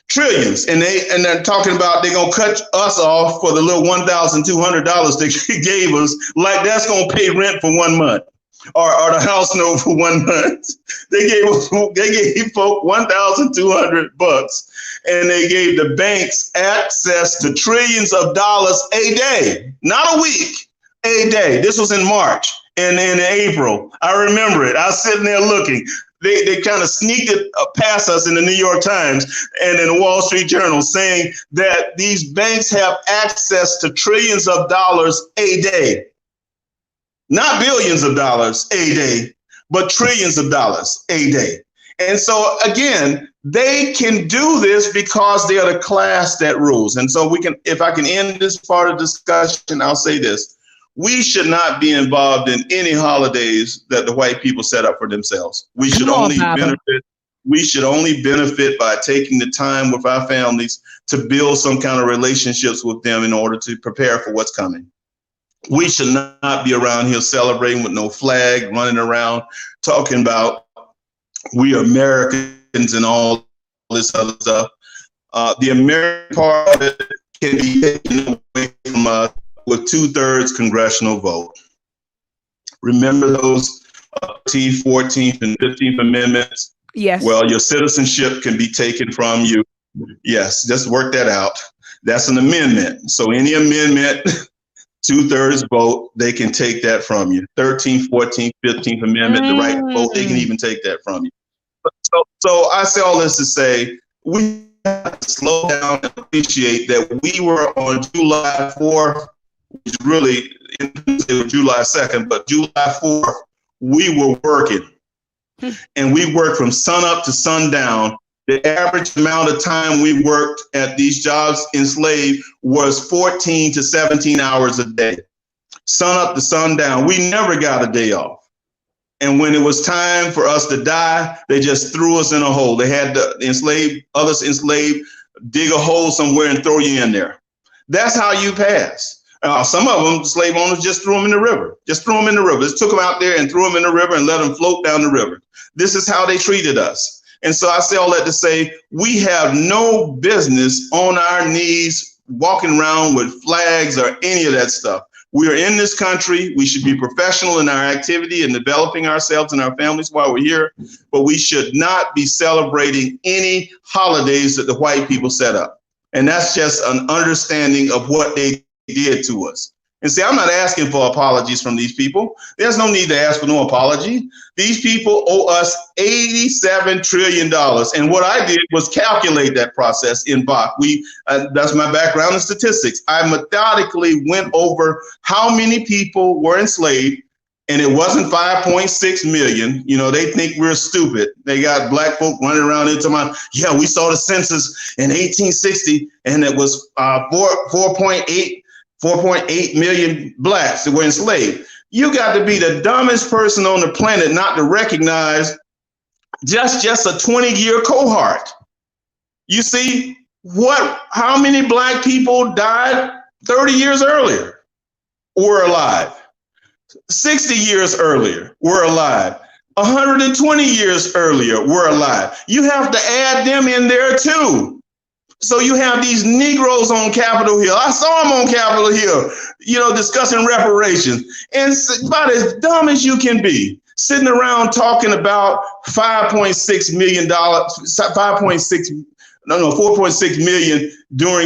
Trillions. And they're talking about they're going to cut us off for the little $1,200 they gave us, like that's going to pay rent for 1 month or the house note for 1 month. They gave folk $1,200. And they gave the banks access to trillions of dollars a day, not a week, a day. This was in March and in April. I remember it. I was sitting there looking. They kind of sneaked it past us in the New York Times and in the Wall Street Journal saying that these banks have access to trillions of dollars a day, not billions of dollars a day, but trillions of dollars a day. And so, again, they can do this because they are the class that rules. And so if I can end this part of the discussion, I'll say this. We should not be involved in any holidays that the white people set up for themselves. We should only benefit by taking the time with our families to build some kind of relationships with them in order to prepare for what's coming. We should not be around here celebrating with no flag, running around talking about we are Americans and all this other stuff. The American part of it can be taken away from us with 2/3 congressional vote. Remember those 13th, 14th, and 15th amendments? Yes. Well, your citizenship can be taken from you. Yes, just work that out. That's an amendment. So any amendment, 2/3 vote, they can take that from you. 13th, 14th, 15th amendment, the right to vote, they can even take that from you. So I say all this to say, we have to slow down and appreciate that we were on July 4th, which really, it was July 2nd, but July 4th, we were working. And we worked from sun up to sundown. The average amount of time we worked at these jobs enslaved was 14 to 17 hours a day. Sun up to sundown. We never got a day off. And when it was time for us to die, they just threw us in a hole. They had others enslaved, dig a hole somewhere and throw you in there. That's how you pass. Some of them, slave owners just threw them in the river. Just took them out there and threw them in the river and let them float down the river. This is how they treated us. And so I say all that to say, we have no business on our knees walking around with flags or any of that stuff. We are in this country. We should be professional in our activity and developing ourselves and our families while we're here, but we should not be celebrating any holidays that the white people set up. And that's just an understanding of what they did to us. And see, I'm not asking for apologies from these people. There's no need to ask for no apology. These people owe us $87 trillion. And what I did was calculate that process in Bach. That's my background in statistics. I methodically went over how many people were enslaved, and it wasn't 5.6 million. You know, they think we're stupid. They got black folk running around into my, yeah, we saw the census in 1860, and it was 4.8 million blacks that were enslaved. You got to be the dumbest person on the planet not to recognize just a 20-year cohort. You see how many black people died 30 years earlier were alive, 60 years earlier were alive, 120 years earlier were alive. You have to add them in there too. So you have these Negroes on Capitol Hill. I saw them on Capitol Hill, you know, discussing reparations. And it's about as dumb as you can be, sitting around talking about $4.6 million during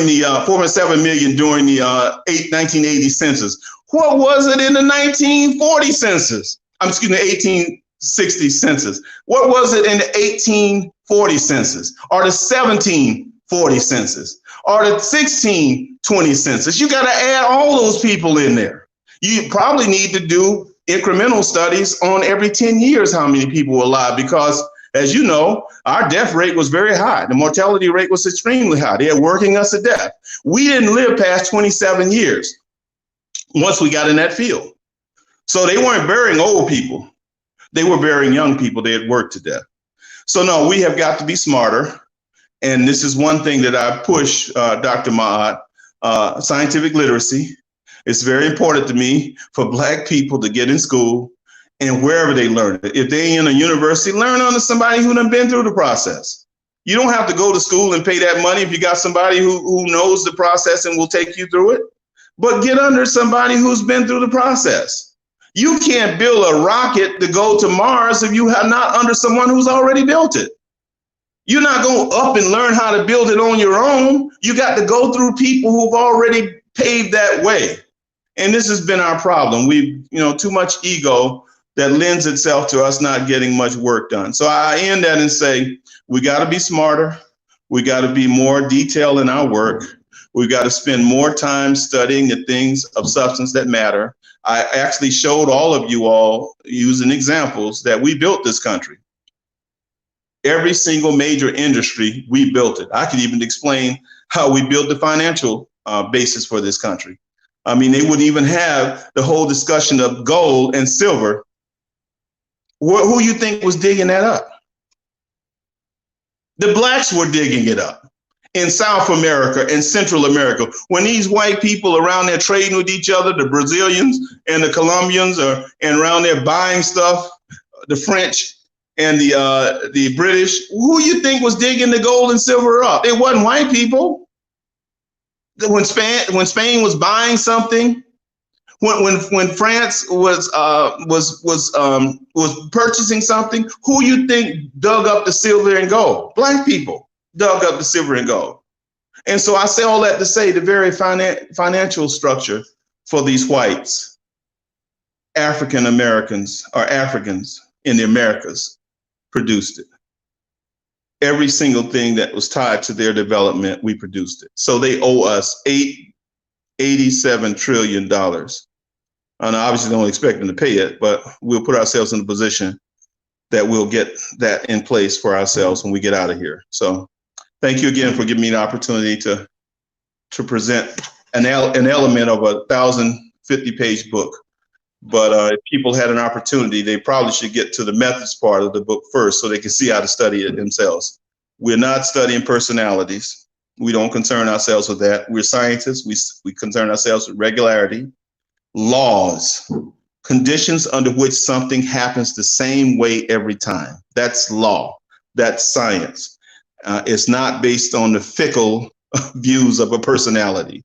the 4.7 million during the 1980 census. What was it in the 1940 census? Excuse me, 1860 census. What was it in the 1840 census or the 1740 census or the 1620 census? You got to add all those people in there. You probably need to do incremental studies on every 10 years how many people were alive, because as you know, our death rate was very high. The mortality rate was extremely high. They were working us to death. We didn't live past 27 years once we got in that field. So they weren't burying old people. They were burying young people they had worked to death. So no, we have got to be smarter. And this is one thing that I push, Dr. Maat, scientific literacy. It's very important to me for Black people to get in school and wherever they learn it. If they in a university, learn under somebody who done been through the process. You don't have to go to school and pay that money if you got somebody who knows the process and will take you through it. But get under somebody who's been through the process. You can't build a rocket to go to Mars if you have not under someone who's already built it. You're not going to up and learn how to build it on your own. You got to go through people who've already paved that way. And this has been our problem. We've, too much ego that lends itself to us not getting much work done. So I end that and say, we got to be smarter. We got to be more detailed in our work. We got to spend more time studying the things of substance that matter. I actually showed all of you all using examples that we built this country. Every single major industry, we built it. I could even explain how we built the financial basis for this country. I mean, they wouldn't even have the whole discussion of gold and silver. Who you think was digging that up? The Blacks were digging it up in South America and Central America. When these white people around there trading with each other, the Brazilians and the Colombians and around there buying stuff, the French and the British, who you think was digging the gold and silver up? It wasn't white people. When Spain was buying something, when France was purchasing something, who you think dug up the silver and gold? Black people dug up the silver and gold. And so I say all that to say the very financial structure for these whites, African Americans or Africans in the Americas, produced it. Every single thing that was tied to their development, we produced it. So they owe us $87 trillion. And I obviously don't expect them to pay it, but we'll put ourselves in a position that we'll get that in place for ourselves when we get out of here. So thank you again for giving me the opportunity to present an element of a 1,050-page book. But if people had an opportunity, they probably should get to the methods part of the book first so they can see how to study it themselves. We're not studying personalities. We don't concern ourselves with that. We're scientists. We concern ourselves with regularity, laws, conditions under which something happens the same way every time. That's law. That's science. It's not based on the fickle views of a personality.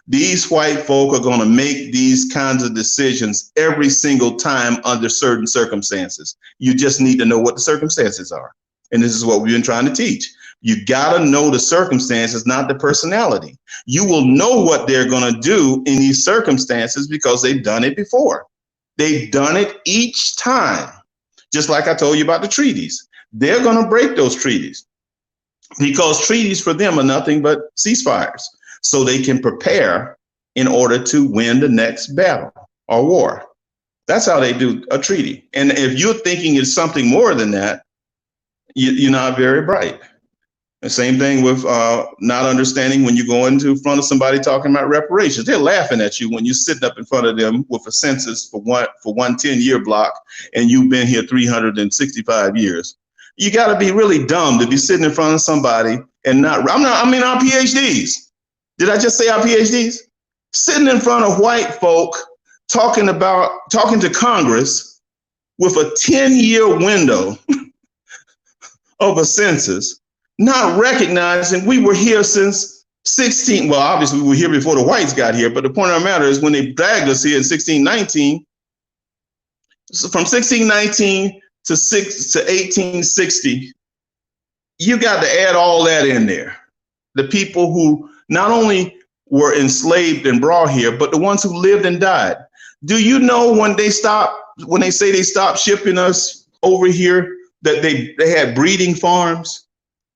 These white folk are going to make these kinds of decisions every single time under certain circumstances. You just need to know what the circumstances are. And this is what we've been trying to teach. You got to know the circumstances, not the personality. You will know what they're going to do in these circumstances because they've done it before. They've done it each time. Just like I told you about the treaties. They're going to break those treaties because treaties for them are nothing but ceasefires, so they can prepare in order to win the next battle or war. That's how they do a treaty. And if you're thinking it's something more than that, you're not very bright. The same thing with not understanding when you go into front of somebody talking about reparations. They're laughing at you when you're sitting up in front of them with a census for one 10-year block, and you've been here 365 years. You got to be really dumb to be sitting in front of somebody and not. I mean, our PhDs. Did I just say our PhDs? Sitting in front of white folk talking to Congress with a 10-year window of a census, not recognizing we were here since 16. Well, obviously we were here before the whites got here, but the point of the matter is when they dragged us here in 1619, so from 1619 to 1860, you got to add all that in there. The people who not only were enslaved and brought here, but the ones who lived and died. Do you know when they say they stopped shipping us over here, that they had breeding farms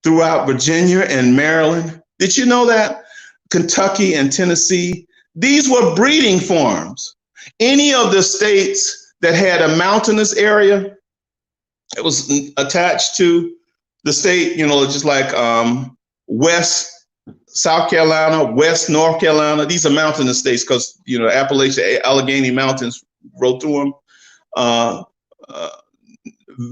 throughout Virginia and Maryland? Did you know that? Kentucky and Tennessee, these were breeding farms. Any of the states that had a mountainous area, it was attached to the state, just like West South Carolina, West North Carolina. These are mountainous states because, Appalachian, Allegheny Mountains roll through them.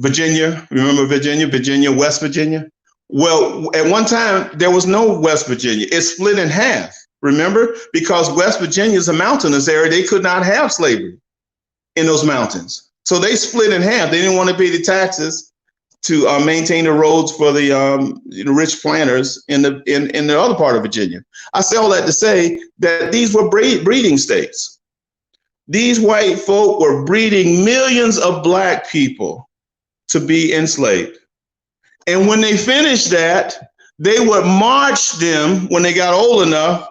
Virginia, remember Virginia, West Virginia? Well, at one time, there was no West Virginia. It split in half, remember? Because West Virginia is a mountainous area. They could not have slavery in those mountains. So they split in half. They didn't want to pay the taxes to maintain the roads for the rich planters in the other part of Virginia. I say all that to say that these were breeding states. These white folk were breeding millions of black people to be enslaved. And when they finished that, they would march them when they got old enough,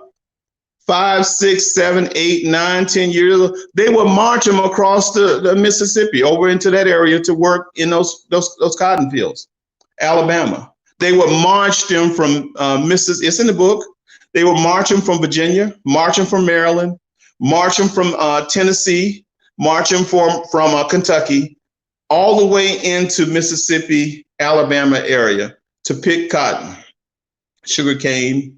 5, 6, 7, 8, 9, 10 years old, they would march them across the Mississippi over into that area to work in those cotton fields, Alabama. They would march them from Mississippi. It's in the book. They would march them from Virginia, march them from Maryland, march them from Tennessee, march them from Kentucky, all the way into Mississippi, Alabama area to pick cotton, sugarcane,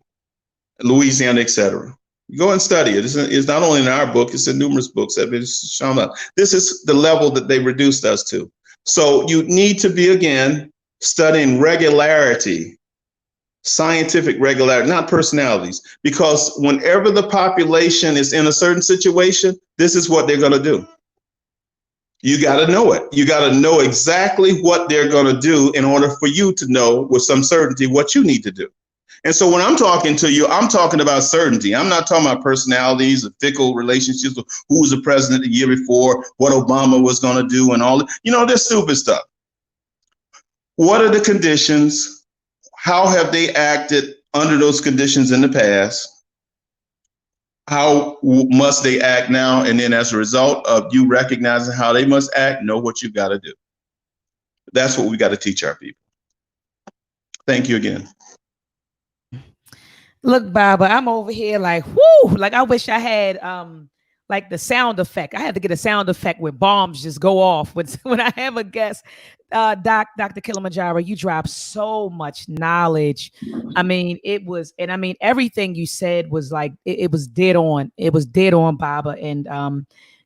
Louisiana, etc. Go and study it. It's not only in our book, it's in numerous books that have been shown up. This is the level that they reduced us to. So you need to be, again, studying regularity, scientific regularity, not personalities, because whenever the population is in a certain situation, this is what they're going to do. You got to know it. You got to know exactly what they're going to do in order for you to know with some certainty what you need to do. And so when I'm talking to you, I'm talking about certainty. I'm not talking about personalities or fickle relationships, or who was the president the year before, what Obama was going to do and all that. This stupid stuff. What are the conditions? How have they acted under those conditions in the past? How must they act now? And then as a result of you recognizing how they must act, know what you've got to do. That's what we got to teach our people. Thank you again. Look, Baba, I'm over here like, whoo, like I wish I had like the sound effect. I had to get a sound effect where bombs just go off when I have a guest. Dr. Kilimanjaro, you drop so much knowledge. I mean, everything you said was like, it was dead on. It was dead on, Baba. And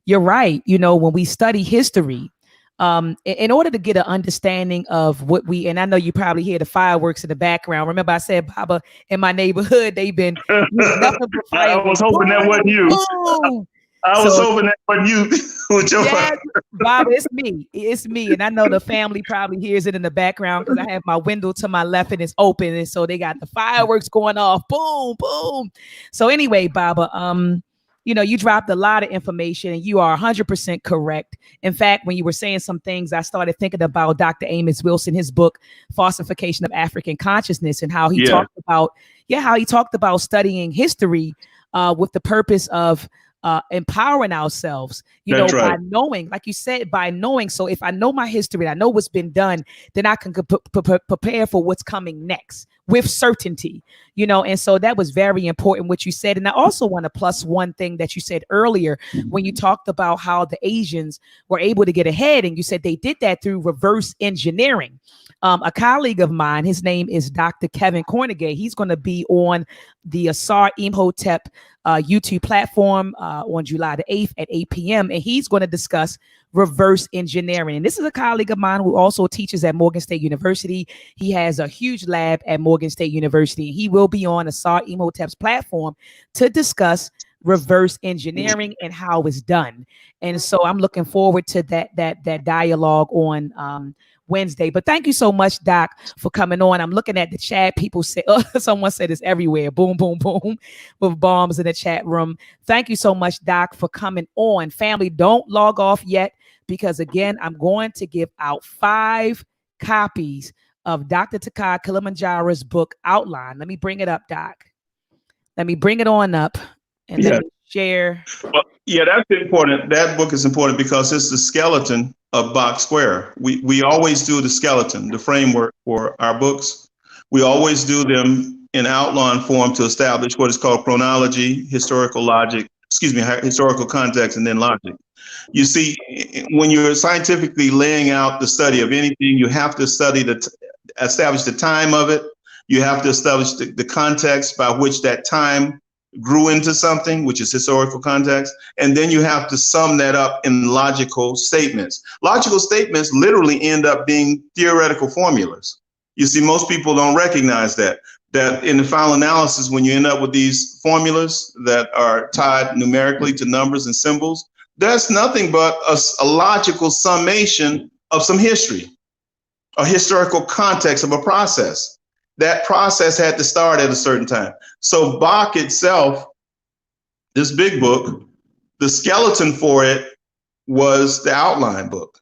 you're right. When we study history, in order to get an understanding of what and I know you probably hear the fireworks in the background. Remember I said, Baba, in my neighborhood, they've been nothing but fireworks. I was hoping that wasn't you. I was hoping that wasn't you with your fire. Bob, it's me. It's me. And I know the family probably hears it in the background because I have my window to my left and it's open. And so they got the fireworks going off. Boom, boom. So anyway, Baba, you know, you dropped a lot of information and you are 100% correct. In fact, when you were saying some things, I started thinking about Dr. Amos Wilson, his book, Falsification of African Consciousness, and how he talked about studying history with the purpose of empowering ourselves, you know, by knowing, like you said, by knowing. So if I know my history, I know what's been done, then I can prepare for what's coming next with certainty, you know. And so that was very important what you said. And I also want to plus one thing that you said earlier when you talked about how the Asians were able to get ahead, and you said they did that through reverse engineering. A colleague of mine, his name is Dr. Kevin Cornegay. He's going to be on the Asar Imhotep YouTube platform on July the 8th at 8 p.m. And he's going to discuss reverse engineering. And this is a colleague of mine who also teaches at Morgan State University. He has a huge lab at Morgan State University. He will be on Asar Imhotep's platform to discuss reverse engineering and how it's done. And so I'm looking forward to that dialogue on Wednesday. But thank you so much, Doc, for coming on. I'm looking at the chat. People say, someone said it's everywhere. Boom, boom, boom, with bombs in the chat room. Thank you so much, Doc, for coming on. Family, don't log off yet, because again, I'm going to give out 5 copies of Dr. Tdka Kilimanjaro's book Outline. Let me bring it up, Doc. Let me bring it on up and let me share. Well, yeah, that's important. That book is important because it's the skeleton of Box Square. We always do the skeleton, the framework for our books. We always do them in outline form to establish what is called chronology, historical context, and then logic. You see, when you're scientifically laying out the study of anything, you have to establish the time of it. You have to establish the context by which that time grew into something, which is historical context. And then you have to sum that up in logical statements. Logical statements literally end up being theoretical formulas. You see, most people don't recognize that in the final analysis, when you end up with these formulas that are tied numerically to numbers and symbols, that's nothing but a logical summation of some history, a historical context of a process. That process had to start at a certain time. So Bach itself, this big book, the skeleton for it was the outline book.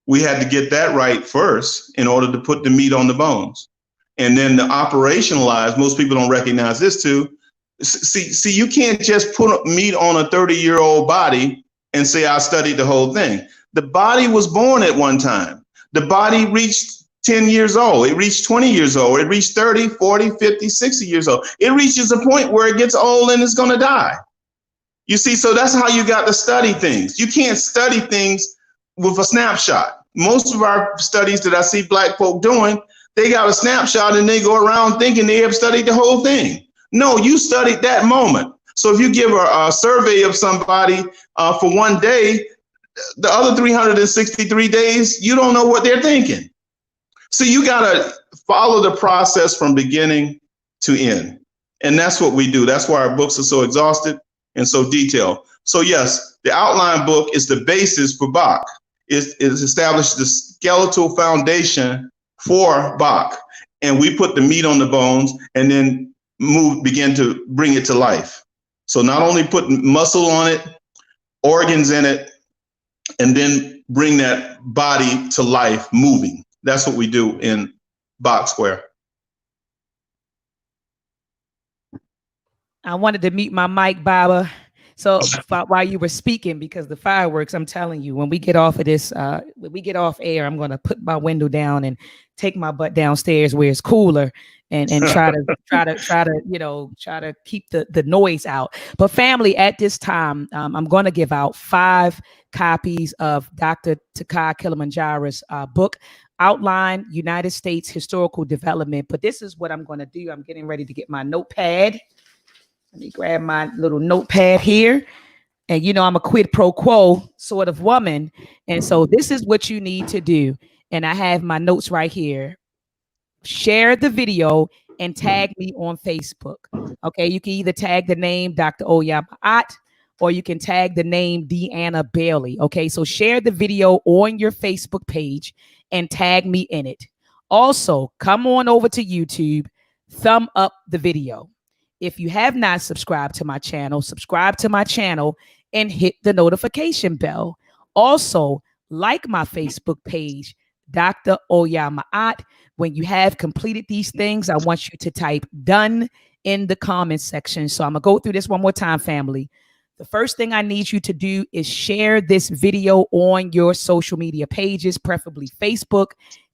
We had to get that right first in order to put the meat on the bones. And then the operationalize, most people don't recognize this too. See, you can't just put meat on a 30-year-old body and say, I studied the whole thing. The body was born at one time. The body reached 10 years old. It reached 20 years old. It reached 30, 40, 50, 60 years old. It reaches a point where it gets old and it's going to die. You see, so that's how you got to study things. You can't study things with a snapshot. Most of our studies that I see Black folk doing, they got a snapshot and they go around thinking they have studied the whole thing. No, you studied that moment. So if you give a survey of somebody for one day, the other 363 days, you don't know what they're thinking. So you got to follow the process from beginning to end. And that's what we do. That's why our books are so exhaustive and so detailed. So yes, the outline book is the basis for Bach. It established the skeletal foundation for Bach. And we put the meat on the bones and then begin to bring it to life. So not only put muscle on it, organs in it, and then bring that body to life moving. That's what we do in Box Square. I wanted to mute my mic, Baba. So while you were speaking, because the fireworks, I'm telling you, when we get off of this, when we get off air, I'm going to put my window down and take my butt downstairs where it's cooler and try to keep the noise out. But family, at this time, I'm going to give out 5 copies of Dr. Tdka Kilimanjaro's book, Outline United States Historical Development. But this is what I'm going to do. I'm getting ready to get my notepad. Let me grab my little notepad here. And you know, I'm a quid pro quo sort of woman. And so this is what you need to do. And I have my notes right here. Share the video and tag me on Facebook. Okay, you can either tag the name Dr. Maat, or you can tag the name Deanna Bailey. Okay, so share the video on your Facebook page and tag me in it. Also, come on over to YouTube, thumb up the video. If you have not subscribed to my channel, subscribe to my channel and hit the notification bell. Also, like my Facebook page, Dr. Maat. When you have completed these things, I want you to type done in the comments section. So I'm going to go through this one more time, family. The first thing I need you to do is share this video on your social media pages, preferably Facebook.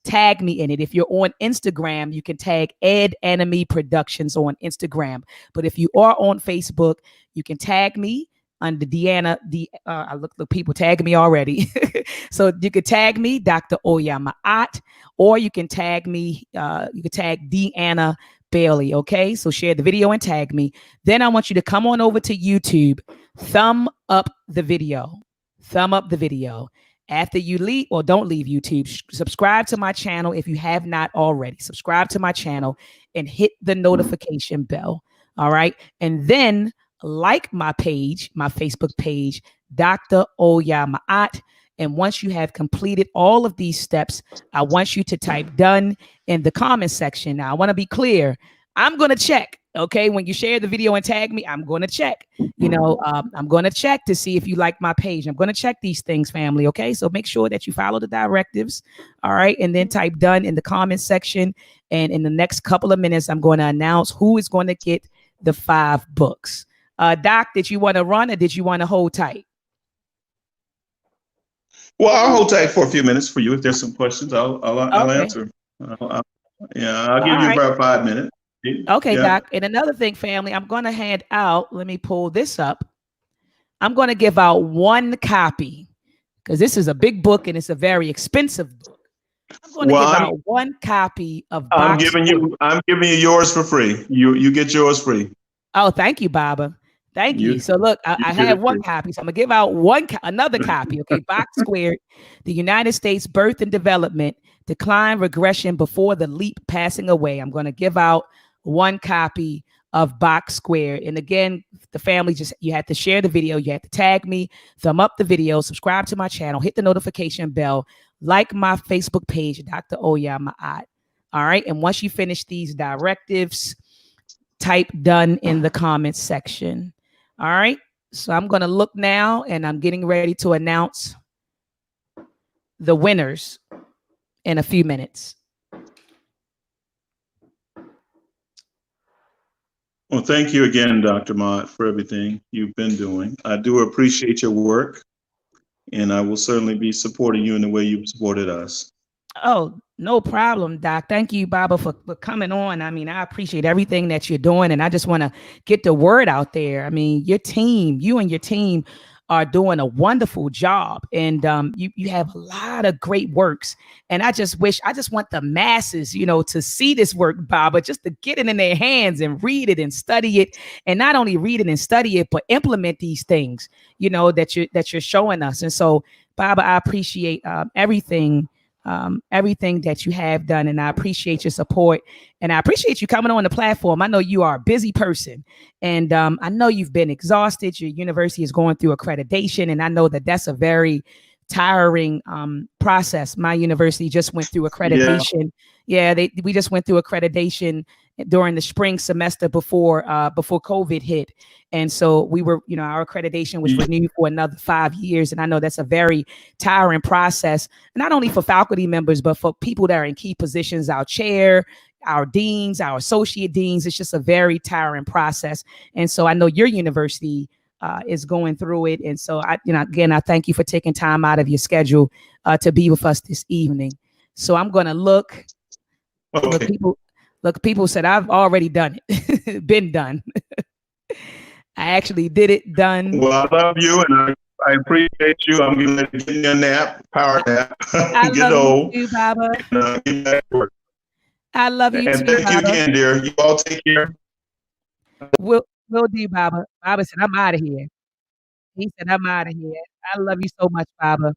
Tag me in it. If you're on Instagram, you can tag Ed Enemy Productions on Instagram. But if you are on Facebook, you can tag me under Deanna. I look people tagging me already. So you could tag me, Dr. Maat, or you can tag me. You can tag Deanna Bailey. Okay, so share the video and tag me. Then I want you to come on over to YouTube, thumb up the video. Thumb up the video. After you leave, or don't leave YouTube, subscribe to my channel if you have not already. Subscribe to my channel and hit the notification bell. All right. And then like my page, my Facebook page, Dr. Maat. And once you have completed all of these steps, I want you to type done in the comment section. Now, I want to be clear. I'm going to check. Okay, when you share the video and tag me, I'm going to check. I'm going to check to see if you like my page. I'm going to check these things, family. Okay, so make sure that you follow the directives. All right, and then type done in the comment section. And in the next couple of minutes, I'm going to announce who is going to get the 5 books. Doc, did you want to run or did you want to hold tight? Well, I'll hold tight for a few minutes for you. If there's some questions, I'll answer. I'll give you about 5 minutes. Okay, yeah. Doc. And another thing, family, I'm going to hand out. Let me pull this up. I'm going to give out 1 copy because this is a big book and it's a very expensive book. I'm going to give out 1 copy of. I'm giving you yours for free. You get yours free. Oh, thank you, Baba. Thank you. So look, I have 1 copy. So I'm gonna give out another copy. Okay, Box Squared, the United States Birth and Development, Decline, Regression Before the Leap, Passing Away. I'm going to give out 1 copy of Box Squared. And again, the family, you have to share the video. You have to tag me, thumb up the video, subscribe to my channel, hit the notification bell, like my Facebook page, Dr. Maat. All right. And once you finish these directives, type done in the comments section. All right. So I'm going to look now and I'm getting ready to announce the winners in a few minutes. Well, thank you again, Dr. Maat, for everything you've been doing. I do appreciate your work, and I will certainly be supporting you in the way you've supported us. Oh, no problem, Doc. Thank you, Baba, for coming on. I mean, I appreciate everything that you're doing, and I just want to get the word out there. I mean, you and your team are doing a wonderful job, and you have a lot of great works. And I just want the masses, to see this work, Baba, just to get it in their hands and read it and study it, and not only read it and study it, but implement these things, that you're showing us. And so, Baba, I appreciate everything that you have done, and I appreciate your support, and I appreciate you coming on the platform. I know you are a busy person, and I know you've been exhausted. Your university is going through accreditation, and I know that that's a very tiring process. My university just went through accreditation. We just went through accreditation during the spring semester before COVID hit. And so we were, our accreditation was renewed for another 5 years. And I know that's a very tiring process, not only for faculty members, but for people that are in key positions, our chair, our deans, our associate deans. It's just a very tiring process. And so I know your university is going through it. And so again, I thank you for taking time out of your schedule to be with us this evening. So I'm going to look. Okay. People said I've already done it, been done. I actually did it, done. Well, I love you, and I appreciate you. I'm going to get you a nap, power nap. I love you too, Baba. Get back to work. I love you and too, thank Baba. you again, dear. You all take care. Will do, Baba. Baba said, I'm out of here. He said, I'm out of here. I love you so much, Baba.